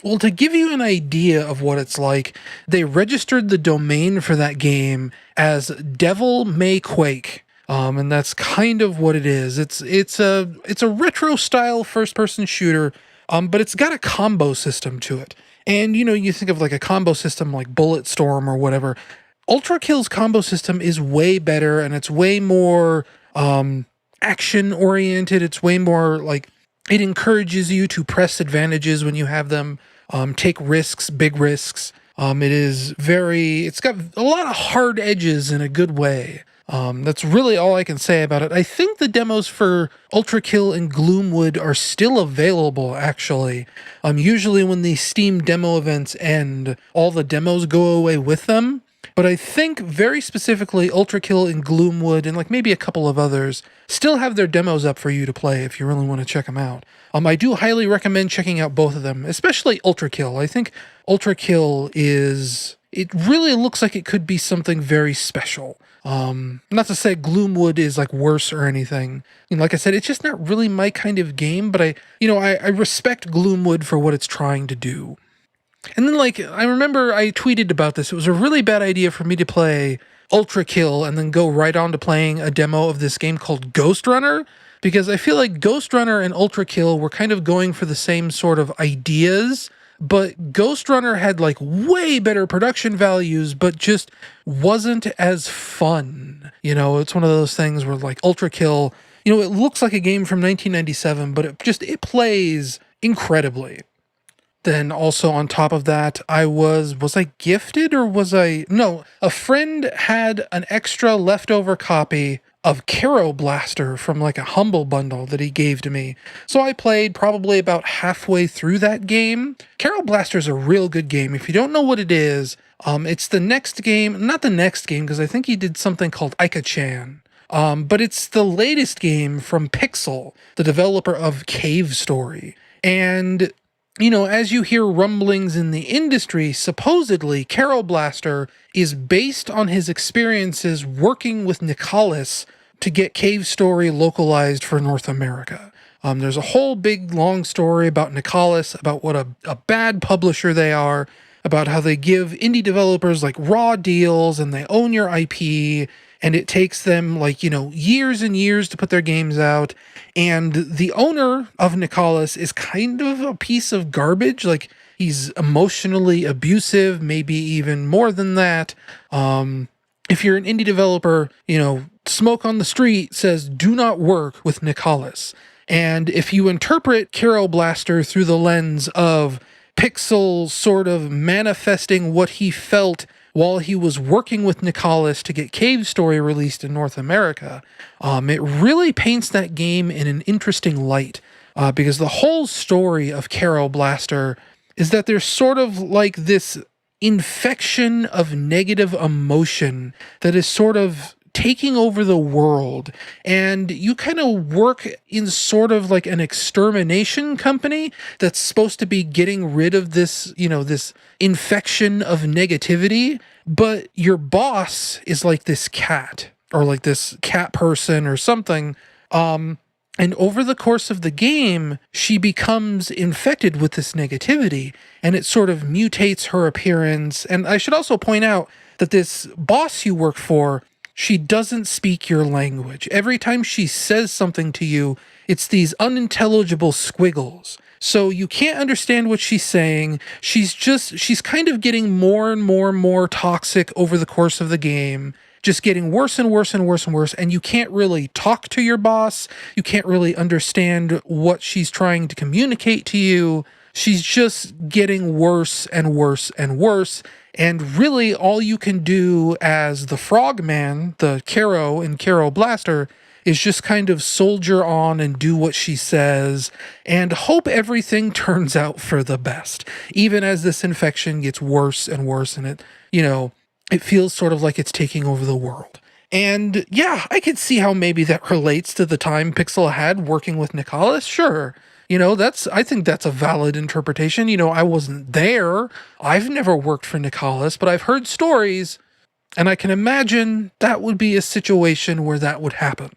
well, to give you an idea of what it's like, they registered the domain for that game as Devil May Quake. And that's kind of what it is. It's a retro style first person shooter, but it's got a combo system to it. And you think of like a combo system like Bulletstorm or whatever. ULTRAKILL's combo system is way better and it's way more action oriented. It's way more like, it encourages you to press advantages when you have them. Take risks, big risks. It's got a lot of hard edges in a good way. That's really all I can say about it. I think the demos for ULTRAKILL and Gloomwood are still available, actually. Usually when the Steam demo events end, all the demos go away with them. But I think very specifically ULTRAKILL and Gloomwood and like maybe a couple of others still have their demos up for you to play if you really want to check them out. I do highly recommend checking out both of them, especially ULTRAKILL. I think ULTRAKILL it really looks like it could be something very special. Not to say Gloomwood is like worse or anything. Like I said, it's just not really my kind of game, but I respect Gloomwood for what it's trying to do. And then I remember I tweeted about this. It was a really bad idea for me to play ULTRAKILL and then go right on to playing a demo of this game called Ghost Runner, because I feel like Ghost Runner and ULTRAKILL were kind of going for the same sort of ideas, but Ghost Runner had like way better production values, but just wasn't as fun. It's one of those things where like ULTRAKILL, it looks like a game from 1997, but it plays incredibly. Then also on top of that, was I gifted or no, a friend had an extra leftover copy of Kero Blaster from like a Humble Bundle that he gave to me. So I played probably about halfway through that game. Kero Blaster is a real good game. If you don't know what it is, it's the next game, not the next game, because I think he did something called Aika-chan. But it's the latest game from Pixel, the developer of Cave Story. And as you hear rumblings in the industry, supposedly Kero Blaster is based on his experiences working with Nicalis to get Cave Story localized for North America. There's a whole big long story about Nicalis, about what a bad publisher they are, about how they give indie developers like raw deals and they own your IP, and it takes them years and years to put their games out. And the owner of Nicalis is kind of a piece of garbage. Like, he's emotionally abusive, maybe even more than that. If you're an indie developer, Smoke on the Street says, do not work with Nicalis. And if you interpret Kero Blaster through the lens of Pixel sort of manifesting what he felt while he was working with Nicalis to get Cave Story released in North America, it really paints that game in an interesting light, because the whole story of Kero Blaster is that there's sort of like this infection of negative emotion that is sort of taking over the world, and you kind of work in sort of like an extermination company that's supposed to be getting rid of this, this infection of negativity, but your boss is like this cat or like this cat person or something. And over the course of the game, she becomes infected with this negativity, and it sort of mutates her appearance. And I should also point out that this boss you work for, she doesn't speak your language. Every time she says something to you, it's these unintelligible squiggles. So you can't understand what she's saying. She's kind of getting more and more and more toxic over the course of the game, just getting worse and worse and worse and worse. And you can't really talk to your boss. You can't really understand what she's trying to communicate to you. She's just getting worse and worse and worse. And really all you can do as the Frogman, the Kero in Kero Blaster, is just kind of soldier on and do what she says and hope everything turns out for the best. Even as this infection gets worse and worse, and it feels sort of like it's taking over the world. And yeah, I could see how maybe that relates to the time Pixel had working with Nicalis. Sure. I think that's a valid interpretation. I wasn't there. I've never worked for Nicalis, but I've heard stories, and I can imagine that would be a situation where that would happen.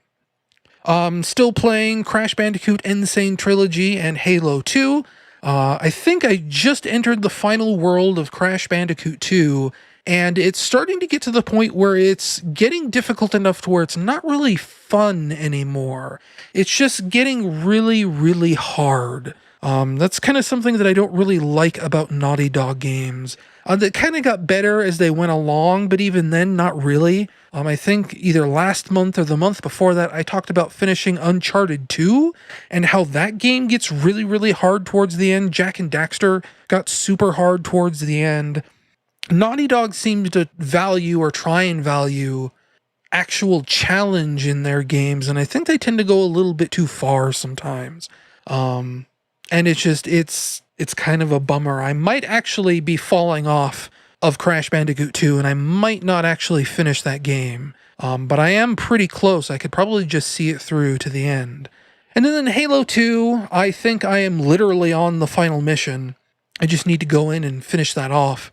Still playing Crash Bandicoot Insane Trilogy and Halo 2. I think I just entered the final world of Crash Bandicoot 2, and it's starting to get to the point where it's getting difficult enough to where it's not really fun anymore. It's just getting really, really hard. That's kind of something that I don't really like about Naughty Dog games. That kind of got better as they went along, but even then, not really. I think either last month or the month before that, I talked about finishing Uncharted 2 and how that game gets really, really hard towards the end. Jak and Daxter got super hard towards the end. Naughty Dog seems to value or try and value actual challenge in their games, and I think they tend to go a little bit too far sometimes. And it's kind of a bummer. I might actually be falling off of Crash Bandicoot 2, and I might not actually finish that game. But I am pretty close. I could probably just see it through to the end. And then in Halo 2, I think I am literally on the final mission. I just need to go in and finish that off.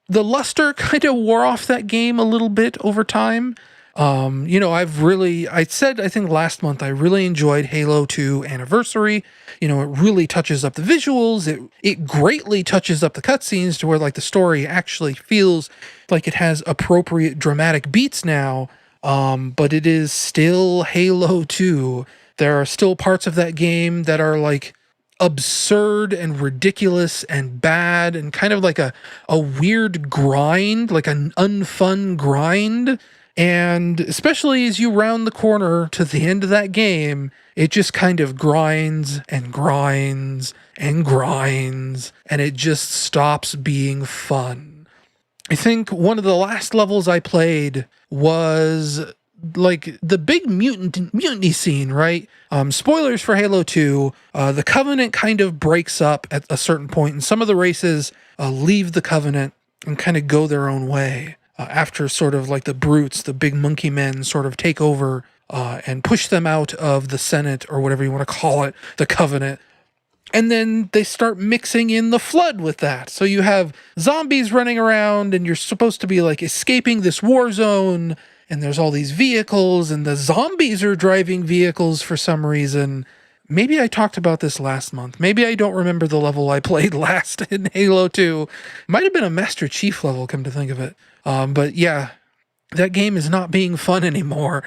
The luster kind of wore off that game a little bit over time. I said, I think last month, I really enjoyed Halo 2 Anniversary. It really touches up the visuals. It greatly touches up the cutscenes to where like the story actually feels like it has appropriate dramatic beats now. But it is still Halo 2. There are still parts of that game that are like absurd and ridiculous and bad and kind of like a weird grind, like an unfun grind. And especially as you round the corner to the end of that game, it just kind of grinds and grinds and grinds, and it just stops being fun. I think one of the last levels I played was like the big mutiny scene, right? Spoilers for Halo 2. The Covenant kind of breaks up at a certain point, and some of the races leave the Covenant and kind of go their own way. After sort of like the brutes, the big monkey men sort of take over and push them out of the Senate or whatever you want to call it, the Covenant. And then they start mixing in the Flood with that. So you have zombies running around and you're supposed to be like escaping this war zone, and there's all these vehicles and the zombies are driving vehicles for some reason. Maybe I talked about this last month. Maybe I don't remember the level I played last in Halo 2. Might have been a Master Chief level, come to think of it. But yeah, that game is not being fun anymore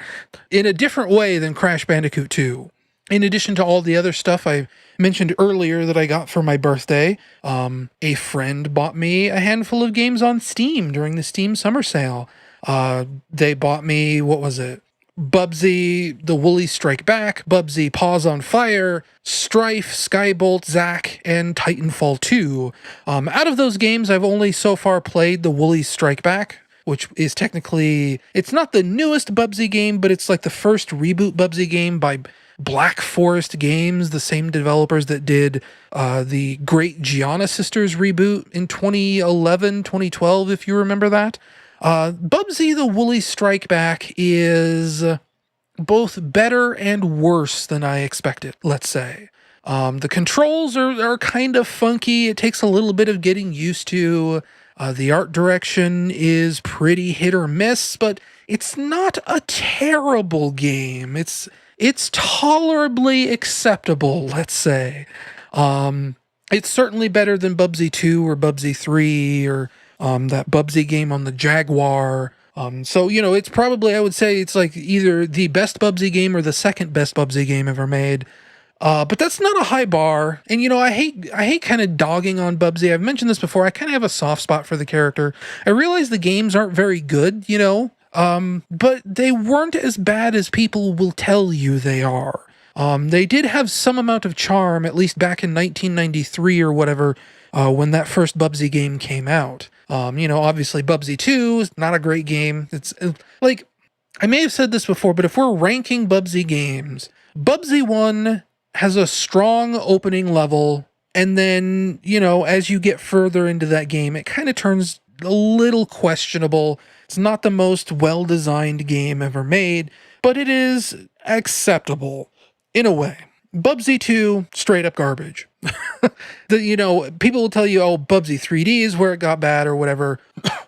in a different way than Crash Bandicoot 2. In addition to all the other stuff I mentioned earlier that I got for my birthday, a friend bought me a handful of games on Steam during the Steam summer sale. They bought me, what was it? Bubsy, the Woolies Strike Back, Bubsy Paws on Fire, Strife, Skybolt, Zack, and Titanfall 2. Out of those games, I've only so far played the Woolies Strike Back, which is technically, it's not the newest Bubsy game, but it's like the first reboot Bubsy game by Black Forest Games, the same developers that did the Great Gianna Sisters reboot in 2011, 2012, if you remember that. Bubsy the Woolies Strike Back is both better and worse than I expected, let's say. The controls are kind of funky. It takes a little bit of getting used to. The art direction is pretty hit or miss, but it's not a terrible game. It's tolerably acceptable, let's say. It's certainly better than Bubsy 2 or Bubsy 3 or that Bubsy game on the Jaguar. So, you know, it's probably, I would say it's like either the best Bubsy game or the second best Bubsy game ever made. But that's not a high bar. And, you know, I hate kind of dogging on Bubsy. I've mentioned this before. I kind of have a soft spot for the character. I realize the games aren't very good, you know, but they weren't as bad as people will tell you they are. They did have some amount of charm, at least back in 1993 or whatever, when that first Bubsy game came out. You know, obviously Bubsy 2 is not a great game. It's like, I may have said this before, but if we're ranking Bubsy games, Bubsy 1 has a strong opening level, and then, you know, as you get further into that game, it kind of turns a little questionable. It's not the most well-designed game ever made, but it is acceptable in a way. Bubsy 2, straight up garbage. You know, people will tell you, oh, Bubsy 3D is where it got bad or whatever.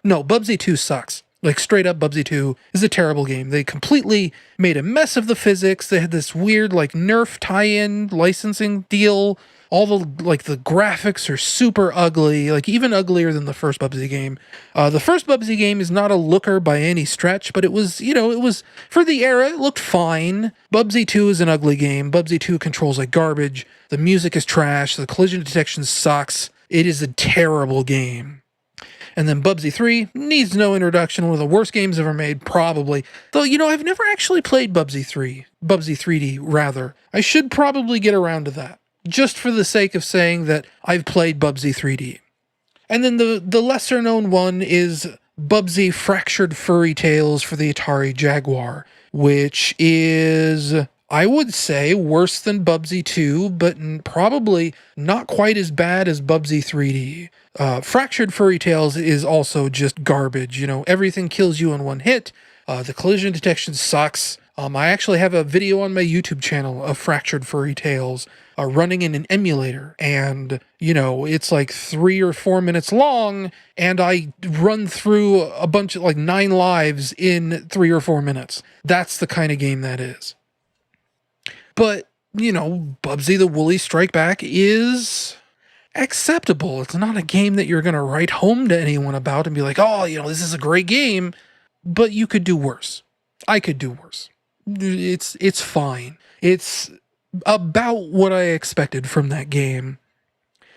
No, Bubsy 2 sucks. Like, straight up, Bubsy 2 is a terrible game. They completely made a mess of the physics. They had this weird, like, Nerf tie-in licensing deal. All the, like, the graphics are super ugly, like, even uglier than the first Bubsy game. The first Bubsy game is not a looker by any stretch, but it was, you know, it was, for the era, it looked fine. Bubsy 2 is an ugly game. Bubsy 2 controls like garbage. The music is trash. The collision detection sucks. It is a terrible game. And then Bubsy 3 needs no introduction, one of the worst games ever made, probably. Though, you know, I've never actually played Bubsy 3. Bubsy 3D, rather. I should probably get around to that, just for the sake of saying that I've played Bubsy 3D. And then the lesser-known one is Bubsy Fractured Furry Tales for the Atari Jaguar, which is, I would say, worse than Bubsy 2, but probably not quite as bad as Bubsy 3D. Fractured Furry Tales is also just garbage. You know, everything kills you in one hit. The collision detection sucks. I actually have a video on my YouTube channel of Fractured Furry Tales running in an emulator. And, you know, it's like 3 or 4 minutes long, and I run through a bunch of, like, 9 lives in 3 or 4 minutes. That's the kind of game that is. But, you know, Bubsy the Woolies Strike Back is acceptable. It's not a game that you're going to write home to anyone about and be like, oh, you know, this is a great game, but you could do worse. I could do worse. It's fine. It's about what I expected from that game.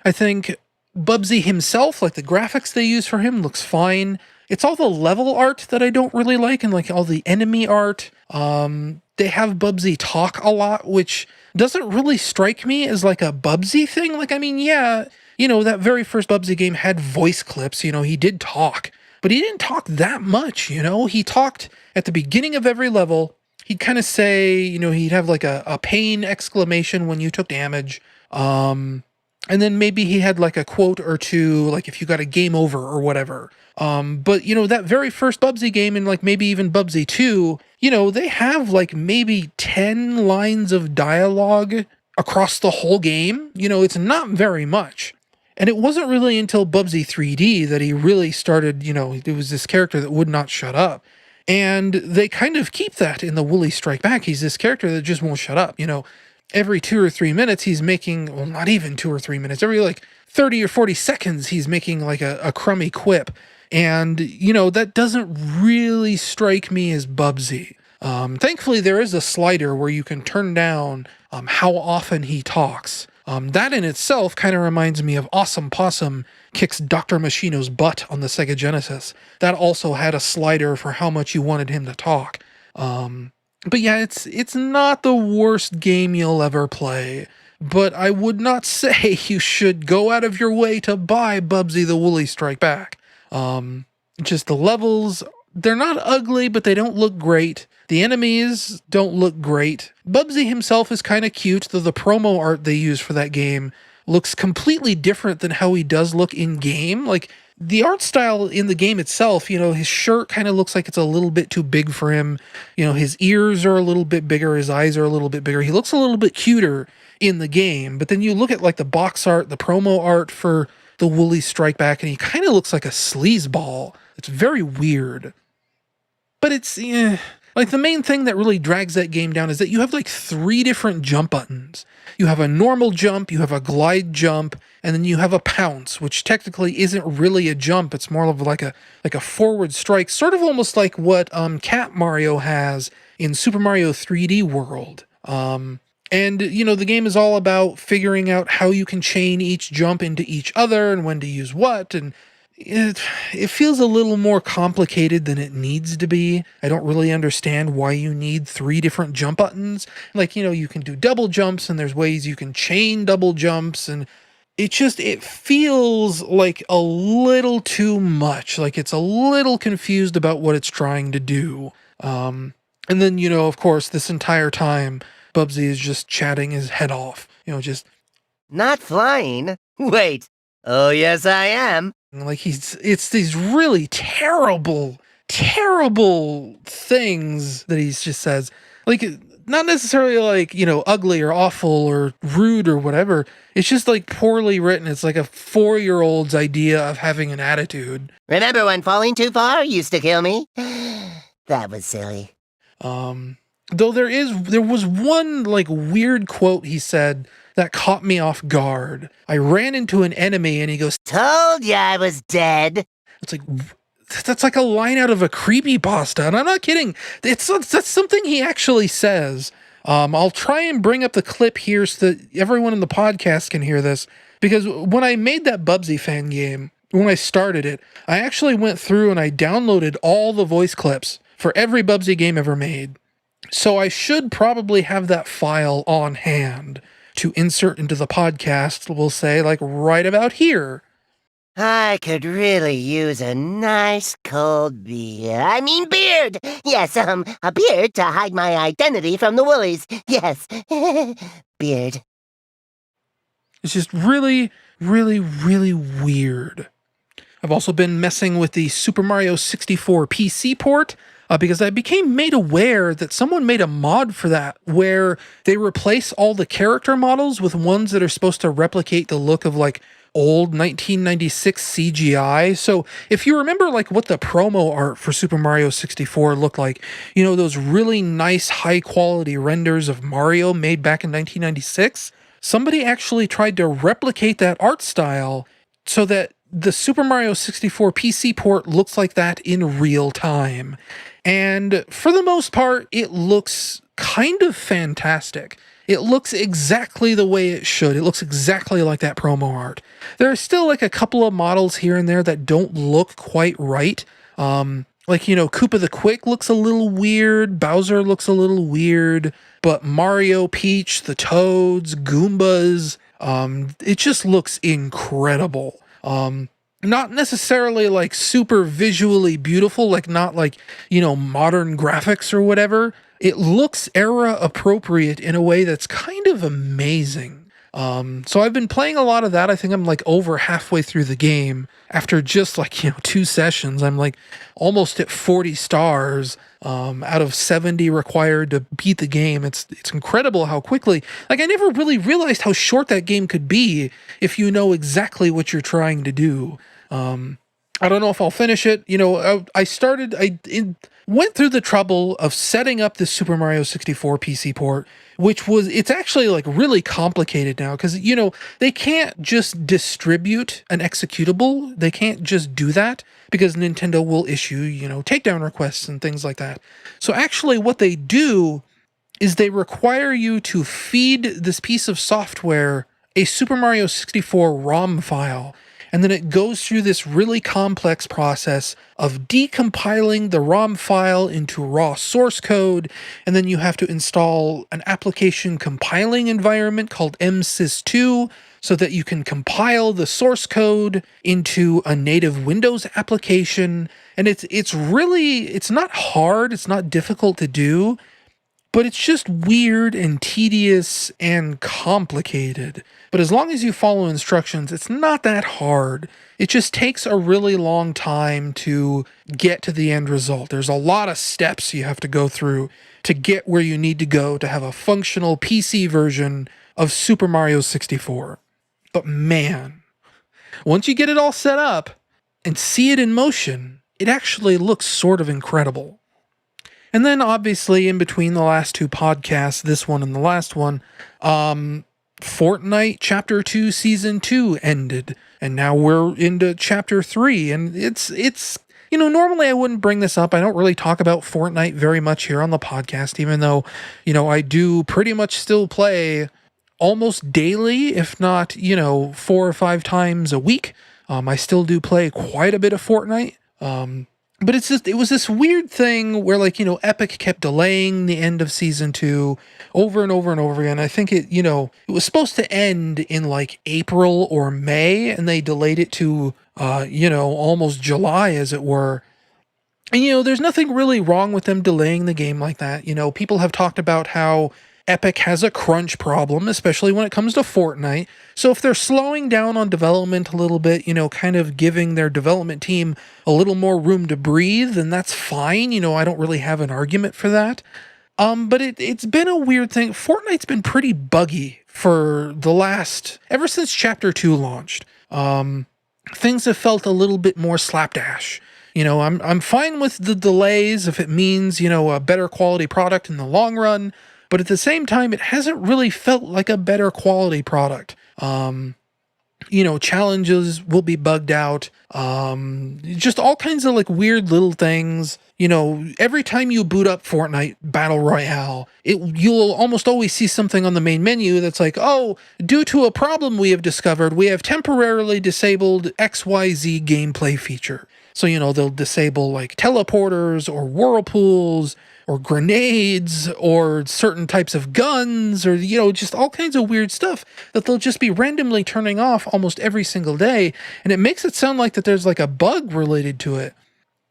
I think Bubsy himself, like the graphics they use for him, looks fine. It's all the level art that I don't really like, and like all the enemy art. They have Bubsy talk a lot, which doesn't really strike me as like a Bubsy thing. Like, I mean, yeah, you know, that very first Bubsy game had voice clips, you know, he did talk, but he didn't talk that much, you know. He talked at the beginning of every level. He'd kind of say, you know, he'd have like a pain exclamation when you took damage. And then maybe he had like a quote or two, like if you got a game over or whatever. But, you know, that very first Bubsy game and like maybe even Bubsy 2, you know, they have like maybe 10 lines of dialogue across the whole game. You know, it's not very much. And it wasn't really until Bubsy 3D that he really started, you know, it was this character that would not shut up. And they kind of keep that in the Woolies Strike Back. He's this character that just won't shut up. You know, every 2 or 3 minutes he's making, well, not even 2 or 3 minutes, every like 30 or 40 seconds he's making like a crummy quip. And, you know, that doesn't really strike me as Bubsy. Thankfully, there is a slider where you can turn down how often he talks. That in itself kind of reminds me of Awesome Possum Kicks Dr. Machino's Butt on the Sega Genesis. That also had a slider for how much you wanted him to talk. But yeah, it's not the worst game you'll ever play. But I would not say you should go out of your way to buy Bubsy the Woolly Strike Back. Just the levels, they're not ugly, but they don't look great. The enemies don't look great. Bubsy himself is kind of cute, though the promo art they use for that game looks completely different than how he does look in game. Like, the art style in the game itself, his shirt kind of looks like it's a little bit too big for him. His ears are a little bit bigger, his eyes are a little bit bigger. He looks a little bit cuter in the game, but then you look at like the box art, the promo art for the Woolly Strike Back, and he kind of looks like a sleazeball. It's very weird. But it's, like the main thing that really drags that game down is that you have like 3 different jump buttons. You have a normal jump, you have a glide jump, and then you have a pounce, which technically isn't really a jump. It's more of like a forward strike, sort of almost like what Cat Mario has in Super Mario 3D World. And, the game is all about figuring out how you can chain each jump into each other and when to use what, and it feels a little more complicated than it needs to be. I don't really understand why you need 3 different jump buttons. Like, you can do double jumps, and there's ways you can chain double jumps, and it feels like a little too much. Like, it's a little confused about what it's trying to do. And then, of course, this entire time, Bubsy is just chatting his head off. Just... Not flying? Wait. Oh, yes, I am. Like, it's these really terrible things that he just says. Like, not necessarily like, ugly or awful or rude or whatever. It's just like poorly written. It's like a 4-year-old's idea of having an attitude. Remember when falling too far used to kill me? That was silly. Though there was one like weird quote he said that caught me off guard. I ran into an enemy and he goes, "Told ya I was dead." It's like, that's like a line out of a creepypasta, and I'm not kidding. That's something he actually says. I'll try and bring up the clip here so that everyone in the podcast can hear this, because when I made that Bubsy fan game, when I started it, I actually went through and I downloaded all the voice clips for every Bubsy game ever made. So I should probably have that file on hand to insert into the podcast, we'll say, like right about here. I could really use a nice cold beard. Yes, a beard to hide my identity from the Woolies. Yes, beard. It's just really, really, really weird. I've also been messing with the Super Mario 64 PC port, because I became made aware that someone made a mod for that where they replace all the character models with ones that are supposed to replicate the look of like old 1996 CGI. So if you remember like what the promo art for Super Mario 64 looked like, those really nice high quality renders of Mario made back in 1996, somebody actually tried to replicate that art style so that the Super Mario 64 PC port looks like that in real time. And for the most part, it looks kind of fantastic. It looks exactly the way it should. It looks exactly like that promo art. There are still like a couple of models here and there that don't look quite right. Like, Koopa the Quick looks a little weird. Bowser looks a little weird. But Mario, Peach, the Toads, Goombas, it just looks incredible. Not necessarily like super visually beautiful, like not like, modern graphics or whatever. It looks era appropriate in a way that's kind of amazing. So I've been playing a lot of that. I think I'm like over halfway through the game. After just like, 2 sessions, I'm like almost at 40 stars out of 70 required to beat the game. It's incredible how quickly, like I never really realized how short that game could be if you know exactly what you're trying to do. I don't know if I'll finish it. I went through the trouble of setting up this Super Mario 64 PC port, it's actually like really complicated now because, they can't just distribute an executable. They can't just do that because Nintendo will issue, takedown requests and things like that. So actually what they do is they require you to feed this piece of software a Super Mario 64 ROM file. and then it goes through this really complex process of decompiling the ROM file into raw source code, and then you have to install an application compiling environment called MSys2 so that you can compile the source code into a native Windows application. And it's not hard, it's not difficult to do, but it's just weird and tedious and complicated. But as long as you follow instructions, it's not that hard. It just takes a really long time to get to the end result. There's a lot of steps you have to go through to get where you need to go to have a functional PC version of Super Mario 64. But man, once you get it all set up and see it in motion, it actually looks sort of incredible. And then obviously in between the last two podcasts, this one and the last one, Fortnite Chapter 2 Season 2 ended. And now we're into Chapter 3. And it's normally I wouldn't bring this up. I don't really talk about Fortnite very much here on the podcast, even though, I do pretty much still play almost daily, if not, 4 or 5 times a week. I still do play quite a bit of Fortnite. But it was this weird thing where Epic kept delaying the end of season 2 over and over and over again. I think it was supposed to end in April or May, and they delayed it to, almost July, as it were. And, there's nothing really wrong with them delaying the game like that. People have talked about how Epic has a crunch problem, especially when it comes to Fortnite. So if they're slowing down on development a little bit, kind of giving their development team a little more room to breathe, then that's fine. I don't really have an argument for that. But it's been a weird thing. Fortnite's been pretty buggy for ever since Chapter 2 launched. Things have felt a little bit more slapdash. I'm fine with the delays if it means, a better quality product in the long run. But at the same time, it hasn't really felt like a better quality product. Challenges will be bugged out. Just all kinds of weird little things. Every time you boot up Fortnite Battle Royale, you'll almost always see something on the main menu that's due to a problem we have discovered, we have temporarily disabled XYZ gameplay feature. So, they'll disable teleporters or whirlpools or grenades or certain types of guns or, just all kinds of weird stuff that they'll just be randomly turning off almost every single day. And it makes it sound like that there's a bug related to it.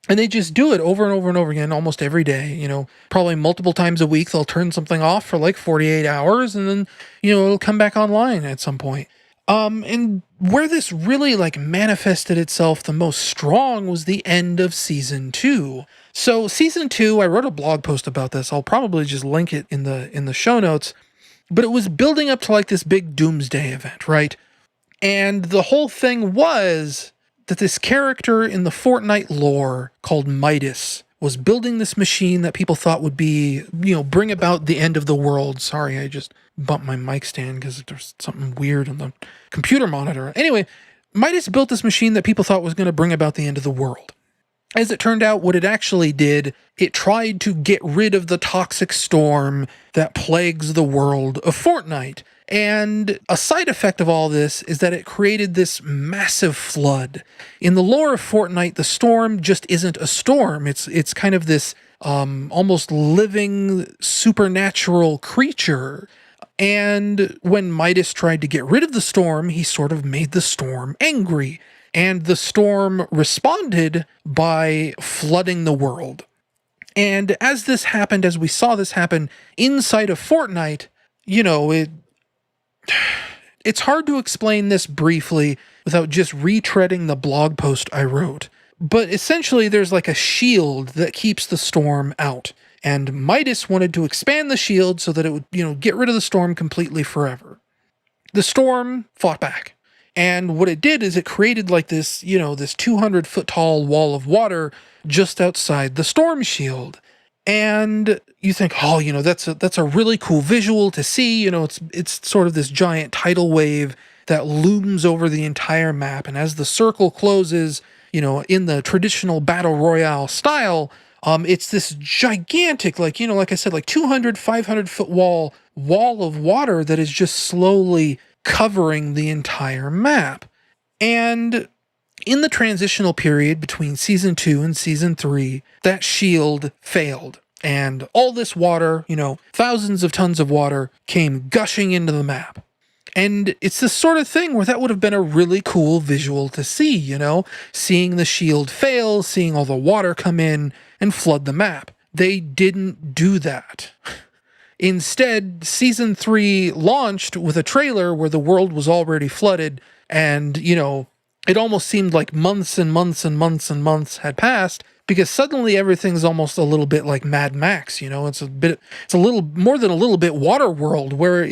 And they just do it over and over and over again almost every day, probably multiple times a week. They'll turn something off for 48 hours and then, it'll come back online at some point. And where this really manifested itself the most strong was the end of season 2. So season 2, I wrote a blog post about this. I'll probably just link it in the show notes, but it was building up to this big doomsday event, right? And the whole thing was that this character in the Fortnite lore called Midas was building this machine that people thought would be, bring about the end of the world. Sorry, I just bumped my mic stand because there's something weird on the computer monitor. Anyway, Midas built this machine that people thought was going to bring about the end of the world. As it turned out, what it actually did, it tried to get rid of the toxic storm that plagues the world of Fortnite. And a side effect of all this is that it created this massive flood. In the lore of Fortnite, the storm just isn't a storm. It's kind of this almost living supernatural creature. And when Midas tried to get rid of the storm, he sort of made the storm angry. And the storm responded by flooding the world. And as we saw this happen inside of Fortnite, it's hard to explain this briefly without just retreading the blog post I wrote. But essentially, there's a shield that keeps the storm out. And Midas wanted to expand the shield so that it would, get rid of the storm completely forever. The storm fought back. And what it did is it created this 200-foot tall wall of water just outside the storm shield. And you think, that's a really cool visual to see. It's sort of this giant tidal wave that looms over the entire map. And as the circle closes, in the traditional battle royale style, it's this gigantic, like I said, 200, 500-foot wall of water that is just slowly covering the entire map. And in the transitional period between Season 2 and Season 3, that shield failed. And all this water, thousands of tons of water, came gushing into the map. And it's this sort of thing where that would have been a really cool visual to see, seeing the shield fail, seeing all the water come in and flood the map. They didn't do that. Instead, Season 3 launched with a trailer where the world was already flooded, and, it almost seemed like months and months and months and months had passed, because suddenly everything's almost a little bit like Mad Max, it's a little more than a little bit Waterworld, where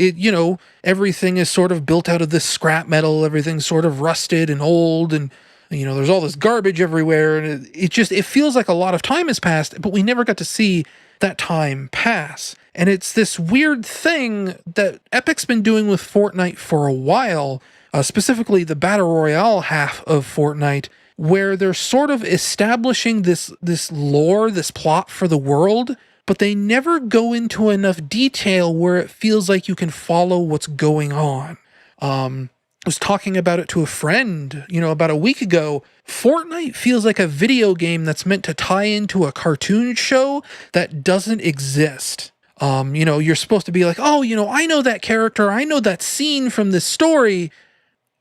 everything is sort of built out of this scrap metal, everything's sort of rusted and old, and there's all this garbage everywhere, and it feels like a lot of time has passed, but we never got to see that time pass. And it's this weird thing that Epic's been doing with Fortnite for a while, specifically the Battle Royale half of Fortnite, where they're sort of establishing this lore, this plot for the world, but they never go into enough detail where it feels like you can follow what's going on. I was talking about it to a friend, about a week ago. Fortnite feels like a video game that's meant to tie into a cartoon show that doesn't exist. You're supposed to be like, oh, I know that character, I know that scene from this story.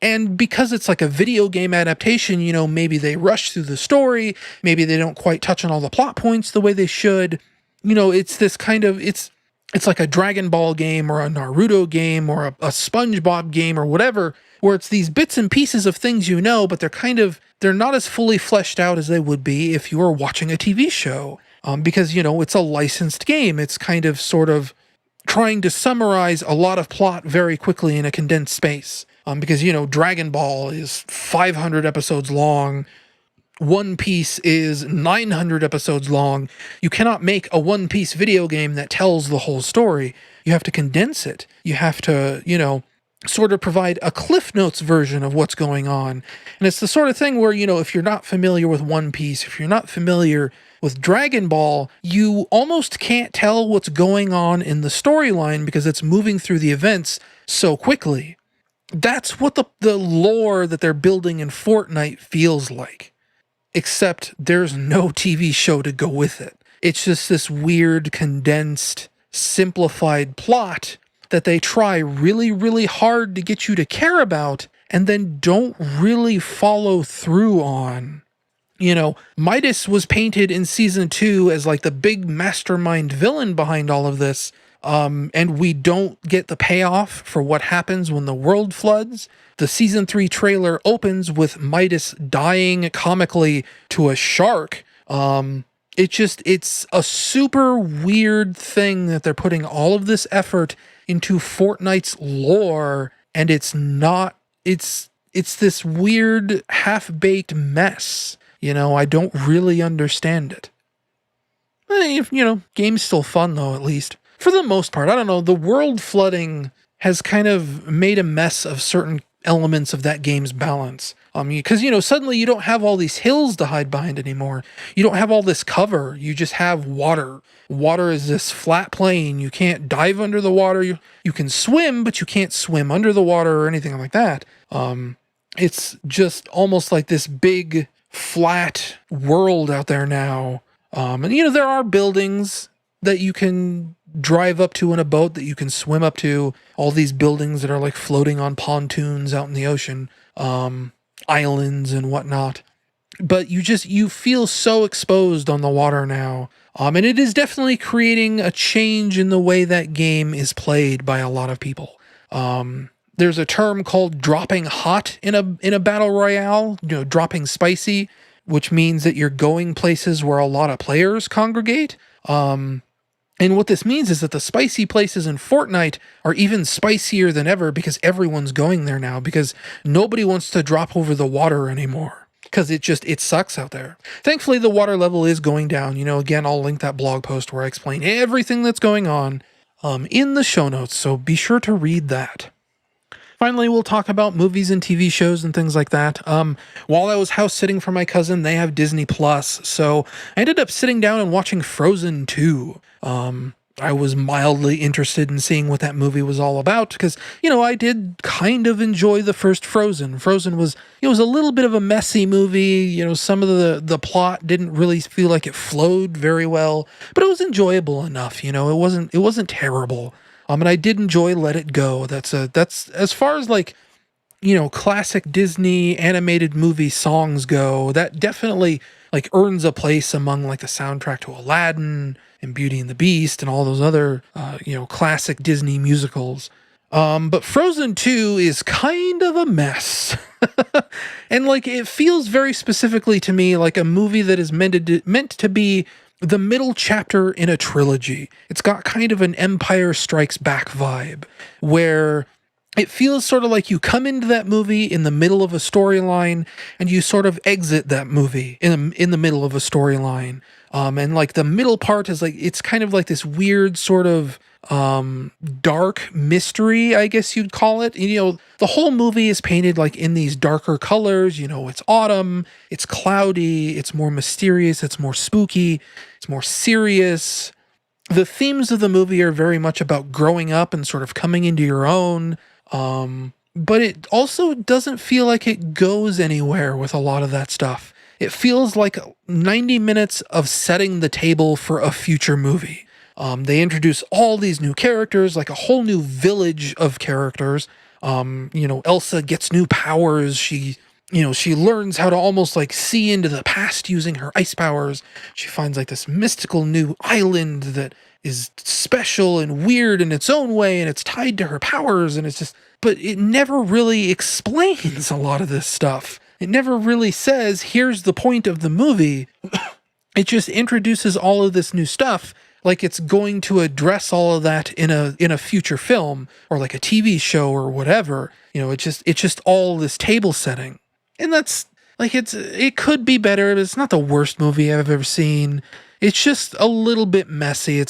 And because it's like a video game adaptation, maybe they rush through the story, maybe they don't quite touch on all the plot points the way they should. It's this kind of, it's like a Dragon Ball game or a Naruto game or a SpongeBob game or whatever, where it's these bits and pieces of things but they're not as fully fleshed out as they would be if you were watching a TV show. Because, it's a licensed game. It's kind of sort of trying to summarize a lot of plot very quickly in a condensed space. Because, Dragon Ball is 500 episodes long. One Piece is 900 episodes long. You cannot make a One Piece video game that tells the whole story. You have to condense it. You have to, sort of provide a Cliff Notes version of what's going on. And it's the sort of thing where, if you're not familiar with One Piece, if you're not familiar with Dragon Ball, you almost can't tell what's going on in the storyline because it's moving through the events so quickly. That's what the lore that they're building in Fortnite feels like. Except there's no TV show to go with it. It's just this weird, condensed, simplified plot that they try really, really hard to get you to care about and then don't really follow through on. Midas was painted in Season 2 as like the big mastermind villain behind all of this. And we don't get the payoff for what happens when the world floods. The Season 3 trailer opens with Midas dying comically to a shark. It's a super weird thing that they're putting all of this effort into Fortnite's lore, and it's this weird half-baked mess. I don't really understand it. Game's still fun though, at least. For the most part, I don't know, the world flooding has kind of made a mess of certain elements of that game's balance. Because, suddenly you don't have all these hills to hide behind anymore. You don't have all this cover. You just have water. Water is this flat plane. You can't dive under the water. You can swim, but you can't swim under the water or anything like that. It's just almost like this big, flat world out there now. And, there are buildings that you can drive up to in a boat, that you can swim up to, all these buildings that are like floating on pontoons out in the ocean, islands and whatnot. But you feel so exposed on the water now. And it is definitely creating a change in the way that game is played by a lot of people. There's a term called dropping hot in a battle royale, dropping spicy, which means that you're going places where a lot of players congregate. And what this means is that the spicy places in Fortnite are even spicier than ever because everyone's going there now, because nobody wants to drop over the water anymore because it sucks out there. Thankfully, the water level is going down. Again, I'll link that blog post where I explain everything that's going on in the show notes, so be sure to read that. Finally, we'll talk about movies and TV shows and things like that. While I was house sitting for my cousin, they have Disney Plus, so I ended up sitting down and watching Frozen 2. I was mildly interested in seeing what that movie was all about because, I did kind of enjoy the first Frozen. Frozen was, it was a little bit of a messy movie. Some of the plot didn't really feel like it flowed very well, but it was enjoyable enough. It wasn't terrible. And I did enjoy Let It Go. That's as far as like, classic Disney animated movie songs go, that definitely like earns a place among like the soundtrack to Aladdin and Beauty and the Beast and all those other, classic Disney musicals. But Frozen 2 is kind of a mess. And like, it feels very specifically to me like a movie that is meant to be the middle chapter in a trilogy. It's got kind of an Empire Strikes Back vibe where it feels sort of like you come into that movie in the middle of a storyline and you sort of exit that movie in the middle of a storyline. And like the middle part is like, it's kind of like this weird sort of dark mystery, I guess you'd call it. The whole movie is painted like in these darker colors. It's autumn, it's cloudy, it's more mysterious, it's more spooky, it's more serious. The themes of the movie are very much about growing up and sort of coming into your own. But it also doesn't feel like it goes anywhere with a lot of that stuff. It feels like 90 minutes of setting the table for a future movie. They introduce all these new characters, like a whole new village of characters. Elsa gets new powers. She learns how to almost like see into the past using her ice powers. She finds like this mystical new island that is special and weird in its own way, and it's tied to her powers, and but it never really explains a lot of this stuff. It never really says, here's the point of the movie. It just introduces all of this new stuff like it's going to address all of that in a future film or like a TV show or whatever. It's just all this table setting. And that's like, it could be better, but it's not the worst movie I've ever seen. It's just a little bit messy. It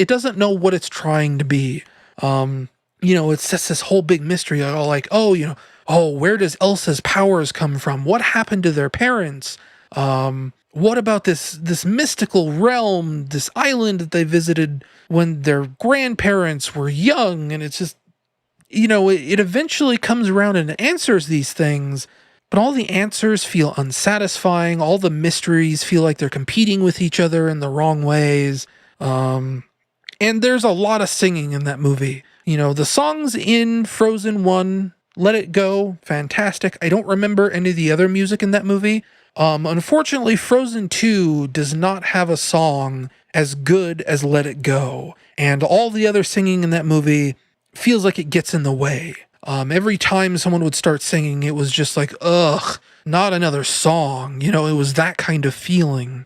doesn't know what it's trying to be. It's just this whole big mystery. Where does Elsa's powers come from? What happened to their parents? What about this mystical realm, this island that they visited when their grandparents were young? And it's just, it eventually comes around and answers these things, but all the answers feel unsatisfying. All the mysteries feel like they're competing with each other in the wrong ways. And there's a lot of singing in that movie. The songs in Frozen 1, Let It Go, fantastic. I don't remember any of the other music in that movie. Unfortunately, Frozen 2 does not have a song as good as Let It Go. And all the other singing in that movie feels like it gets in the way. Every time someone would start singing, it was just like, ugh, not another song. It was that kind of feeling.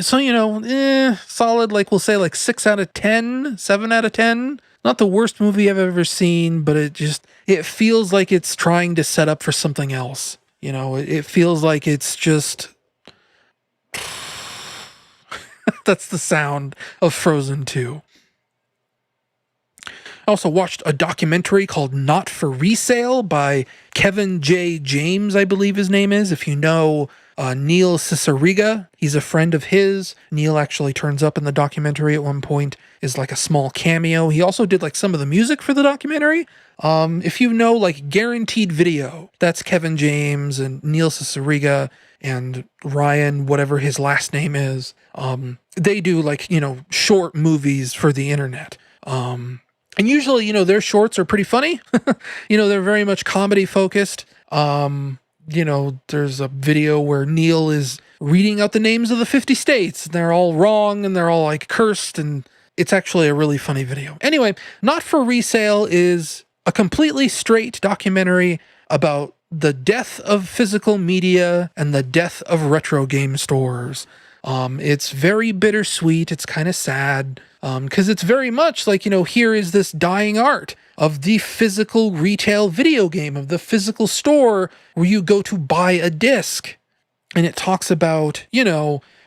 Solid, like we'll say like 6 out of 10, 7 out of 10. Not the worst movie I've ever seen, but it feels like it's trying to set up for something else. It feels like it's just... That's the sound of Frozen 2. I also watched a documentary called Not For Resale by Kevin J. James, I believe his name is. If you know Neil Cicierega, he's a friend of his. Neil actually turns up in the documentary at one point, is like a small cameo. He also did like some of the music for the documentary. If you know like Guaranteed Video, that's Kevin James and Neil Cicierega and Ryan, whatever his last name is. They do like, short movies for the internet. And usually, their shorts are pretty funny. They're very much comedy focused. There's a video where Neil is reading out the names of the 50 states. And they're all wrong and they're all like cursed. And it's actually a really funny video. Anyway, Not For Resale is a completely straight documentary about the death of physical media and the death of retro game stores. It's very bittersweet. It's kind of sad. Because it's very much like, here is this dying art of the physical retail video game, of the physical store where you go to buy a disc. And it talks about,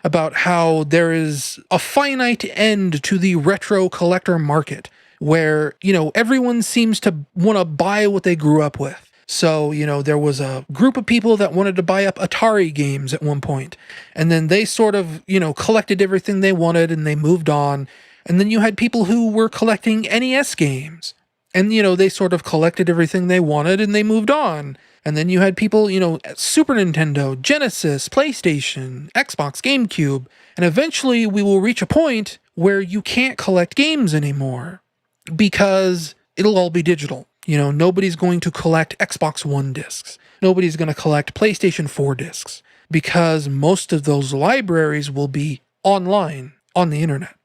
about how there is a finite end to the retro collector market where, everyone seems to want to buy what they grew up with. So, there was a group of people that wanted to buy up Atari games at one point. And then they sort of, collected everything they wanted and they moved on. And then you had people who were collecting NES games. And, they sort of collected everything they wanted and they moved on. And then you had people, Super Nintendo, Genesis, PlayStation, Xbox, GameCube. And eventually we will reach a point where you can't collect games anymore because it'll all be digital. Nobody's going to collect Xbox One discs. Nobody's going to collect PlayStation 4 discs because most of those libraries will be online on the internet.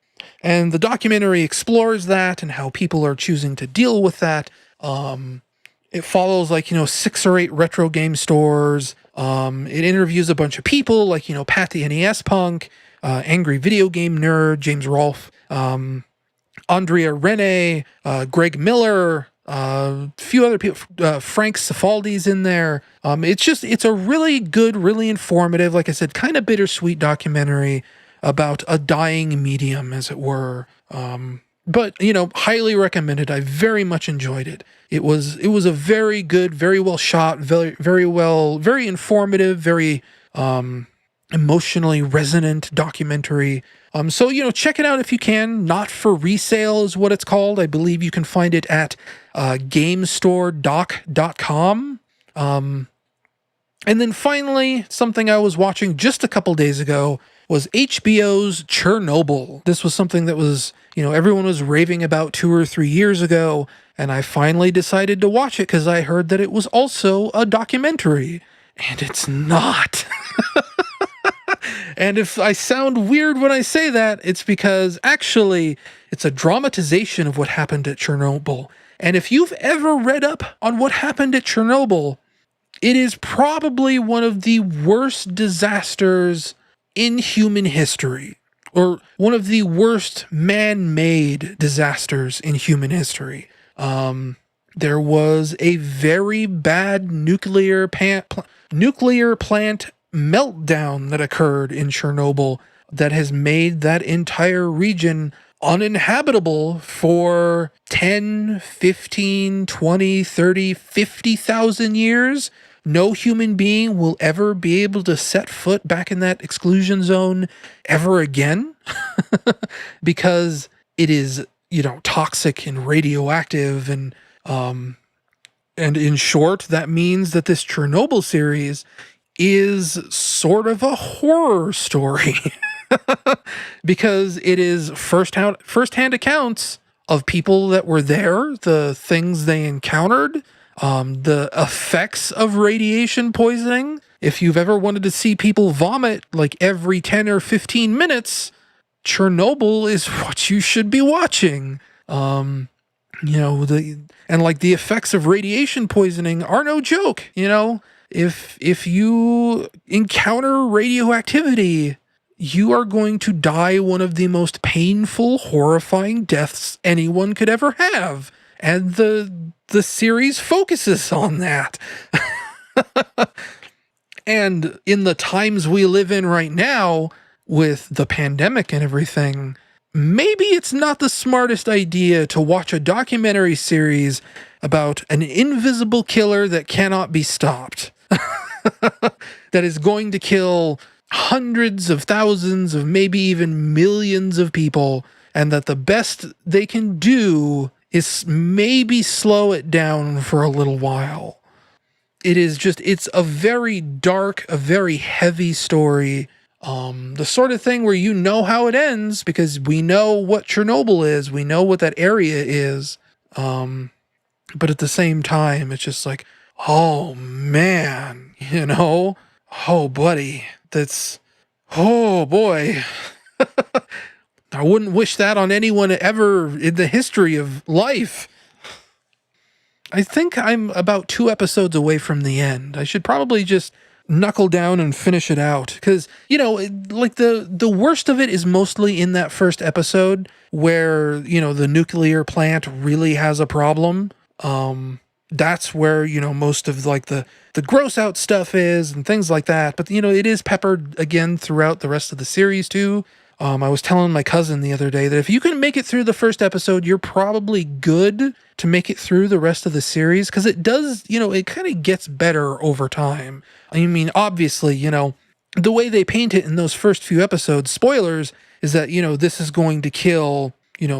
And the documentary explores that and how people are choosing to deal with that. It follows 6 or 8 retro game stores. It interviews a bunch of people like, Pat the NES Punk, Angry Video Game Nerd, James Rolfe, Andrea Rene, Greg Miller, a few other people, Frank Cifaldi's in there. It's a really good, really informative, like I said, kind of bittersweet documentary about a dying medium, as it were. But, highly recommended. I very much enjoyed it. It was a very good, very well shot, very informative, very emotionally resonant documentary. So, check it out if you can. Not for Resale is what it's called. I believe you can find it at GameStoreDoc.com. And then finally, something I was watching just a couple days ago was HBO's Chernobyl. This was something that was, everyone was raving about 2 or 3 years ago, and I finally decided to watch it because I heard that it was also a documentary, and it's not. And if I sound weird when I say that, it's because actually it's a dramatization of what happened at Chernobyl. And if you've ever read up on what happened at Chernobyl, it is probably one of the worst disasters in human history, or one of the worst man-made disasters in human history. There was a very bad nuclear plant meltdown that occurred in Chernobyl that has made that entire region uninhabitable for 10, 15, 20, 30, 50,000 years. No human being will ever be able to set foot back in that exclusion zone ever again because it is, toxic and radioactive. And in short, that means that this Chernobyl series is sort of a horror story because it is first-hand accounts of people that were there, the things they encountered, the effects of radiation poisoning. If you've ever wanted to see people vomit like every 10 or 15 minutes, Chernobyl is what you should be watching. The effects of radiation poisoning are no joke, If you encounter radioactivity, you are going to die one of the most painful, horrifying deaths anyone could ever have. And the series focuses on that. And in the times we live in right now, with the pandemic and everything, maybe it's not the smartest idea to watch a documentary series about an invisible killer that cannot be stopped. That is going to kill hundreds of thousands of maybe even millions of people, and that the best they can do is maybe slow it down for a little while. It's a very dark, a very heavy story. The sort of thing where you know how it ends because we know what Chernobyl is, we know what that area is. But at the same time, it's just like, oh man, oh buddy, oh boy. I wouldn't wish that on anyone ever in the history of life. I think I'm about 2 episodes away from the end. I should probably just knuckle down and finish it out. Because, the worst of it is mostly in that first episode where, the nuclear plant really has a problem. That's where, most of the gross out stuff is and things like that. But, it is peppered again throughout the rest of the series too. I was telling my cousin the other day that if you can make it through the first episode, you're probably good to make it through the rest of the series. Because it does, it kind of gets better over time. I mean, obviously, the way they paint it in those first few episodes, spoilers, is that, this is going to kill,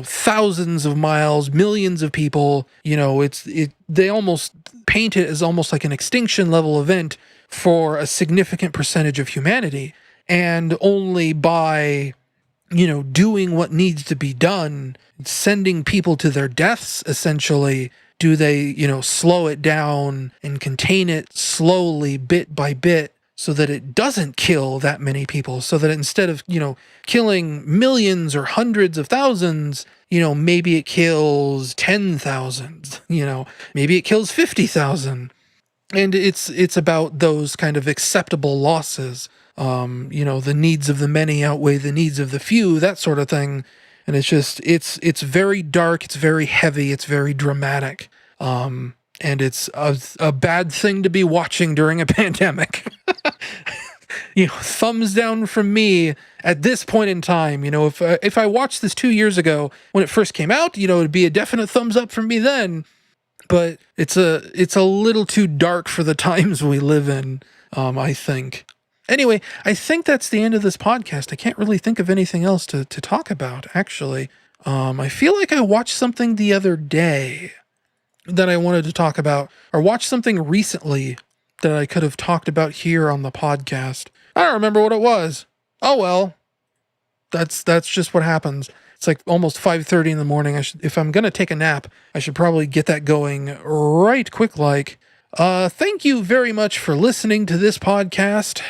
thousands of miles, millions of people. They almost paint it as almost like an extinction level event for a significant percentage of humanity. And only by, doing what needs to be done, sending people to their deaths, essentially, do they, slow it down and contain it slowly, bit by bit, so that it doesn't kill that many people, so that instead of, killing millions or hundreds of thousands, maybe it kills 10,000, maybe it kills 50,000. And it's about those kind of acceptable losses. The needs of the many outweigh the needs of the few, that sort of thing. And it's very dark, it's very heavy, it's very dramatic. And it's a bad thing to be watching during a pandemic. Thumbs down from me at this point in time. If I watched this 2 years ago when it first came out, it'd be a definite thumbs up from me then. But it's a little too dark for the times we live in, I think. Anyway, I think that's the end of this podcast. I can't really think of anything else to talk about, actually. I feel like I watched something the other day that I wanted to talk about, or watched something recently that I could have talked about here on the podcast. I don't remember what it was. Oh well. That's just what happens. It's like almost 5:30 in the morning. If I'm going to take a nap, I should probably get that going right quick like. Thank you very much for listening to this podcast.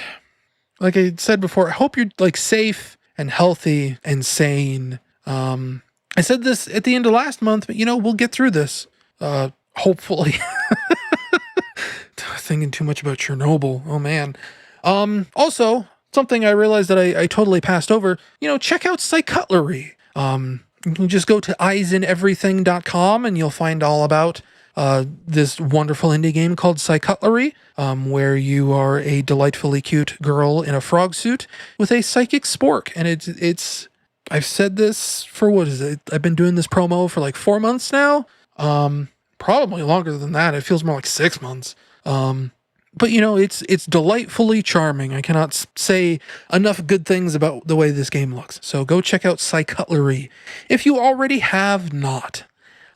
Like I said before, I hope you're safe and healthy and sane. I said this at the end of last month, but we'll get through this. Hopefully. Thinking too much about Chernobyl. Oh man. Also, something I realized that I totally passed over, check out Psychutlery. You can just go to eyeseneverything.com and you'll find all about this wonderful indie game called Psychutlery, where you are a delightfully cute girl in a frog suit with a psychic spork. And it's I've said this for, what is it? I've been doing this promo for like 4 months now. Probably longer than that. It feels more like 6 months. But it's delightfully charming. I cannot say enough good things about the way this game looks. So go check out Psychutlery if you already have not.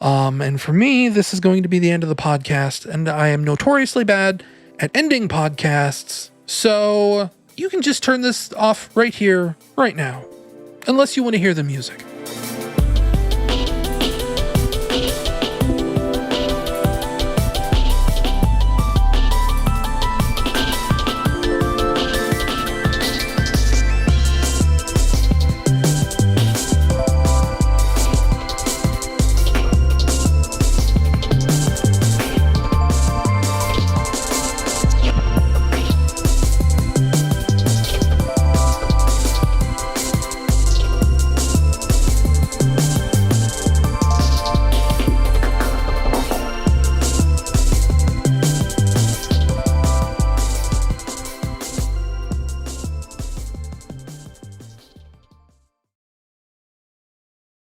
And for me, this is going to be the end of the podcast, and I am notoriously bad at ending podcasts. So you can just turn this off right here, right now, unless you want to hear the music.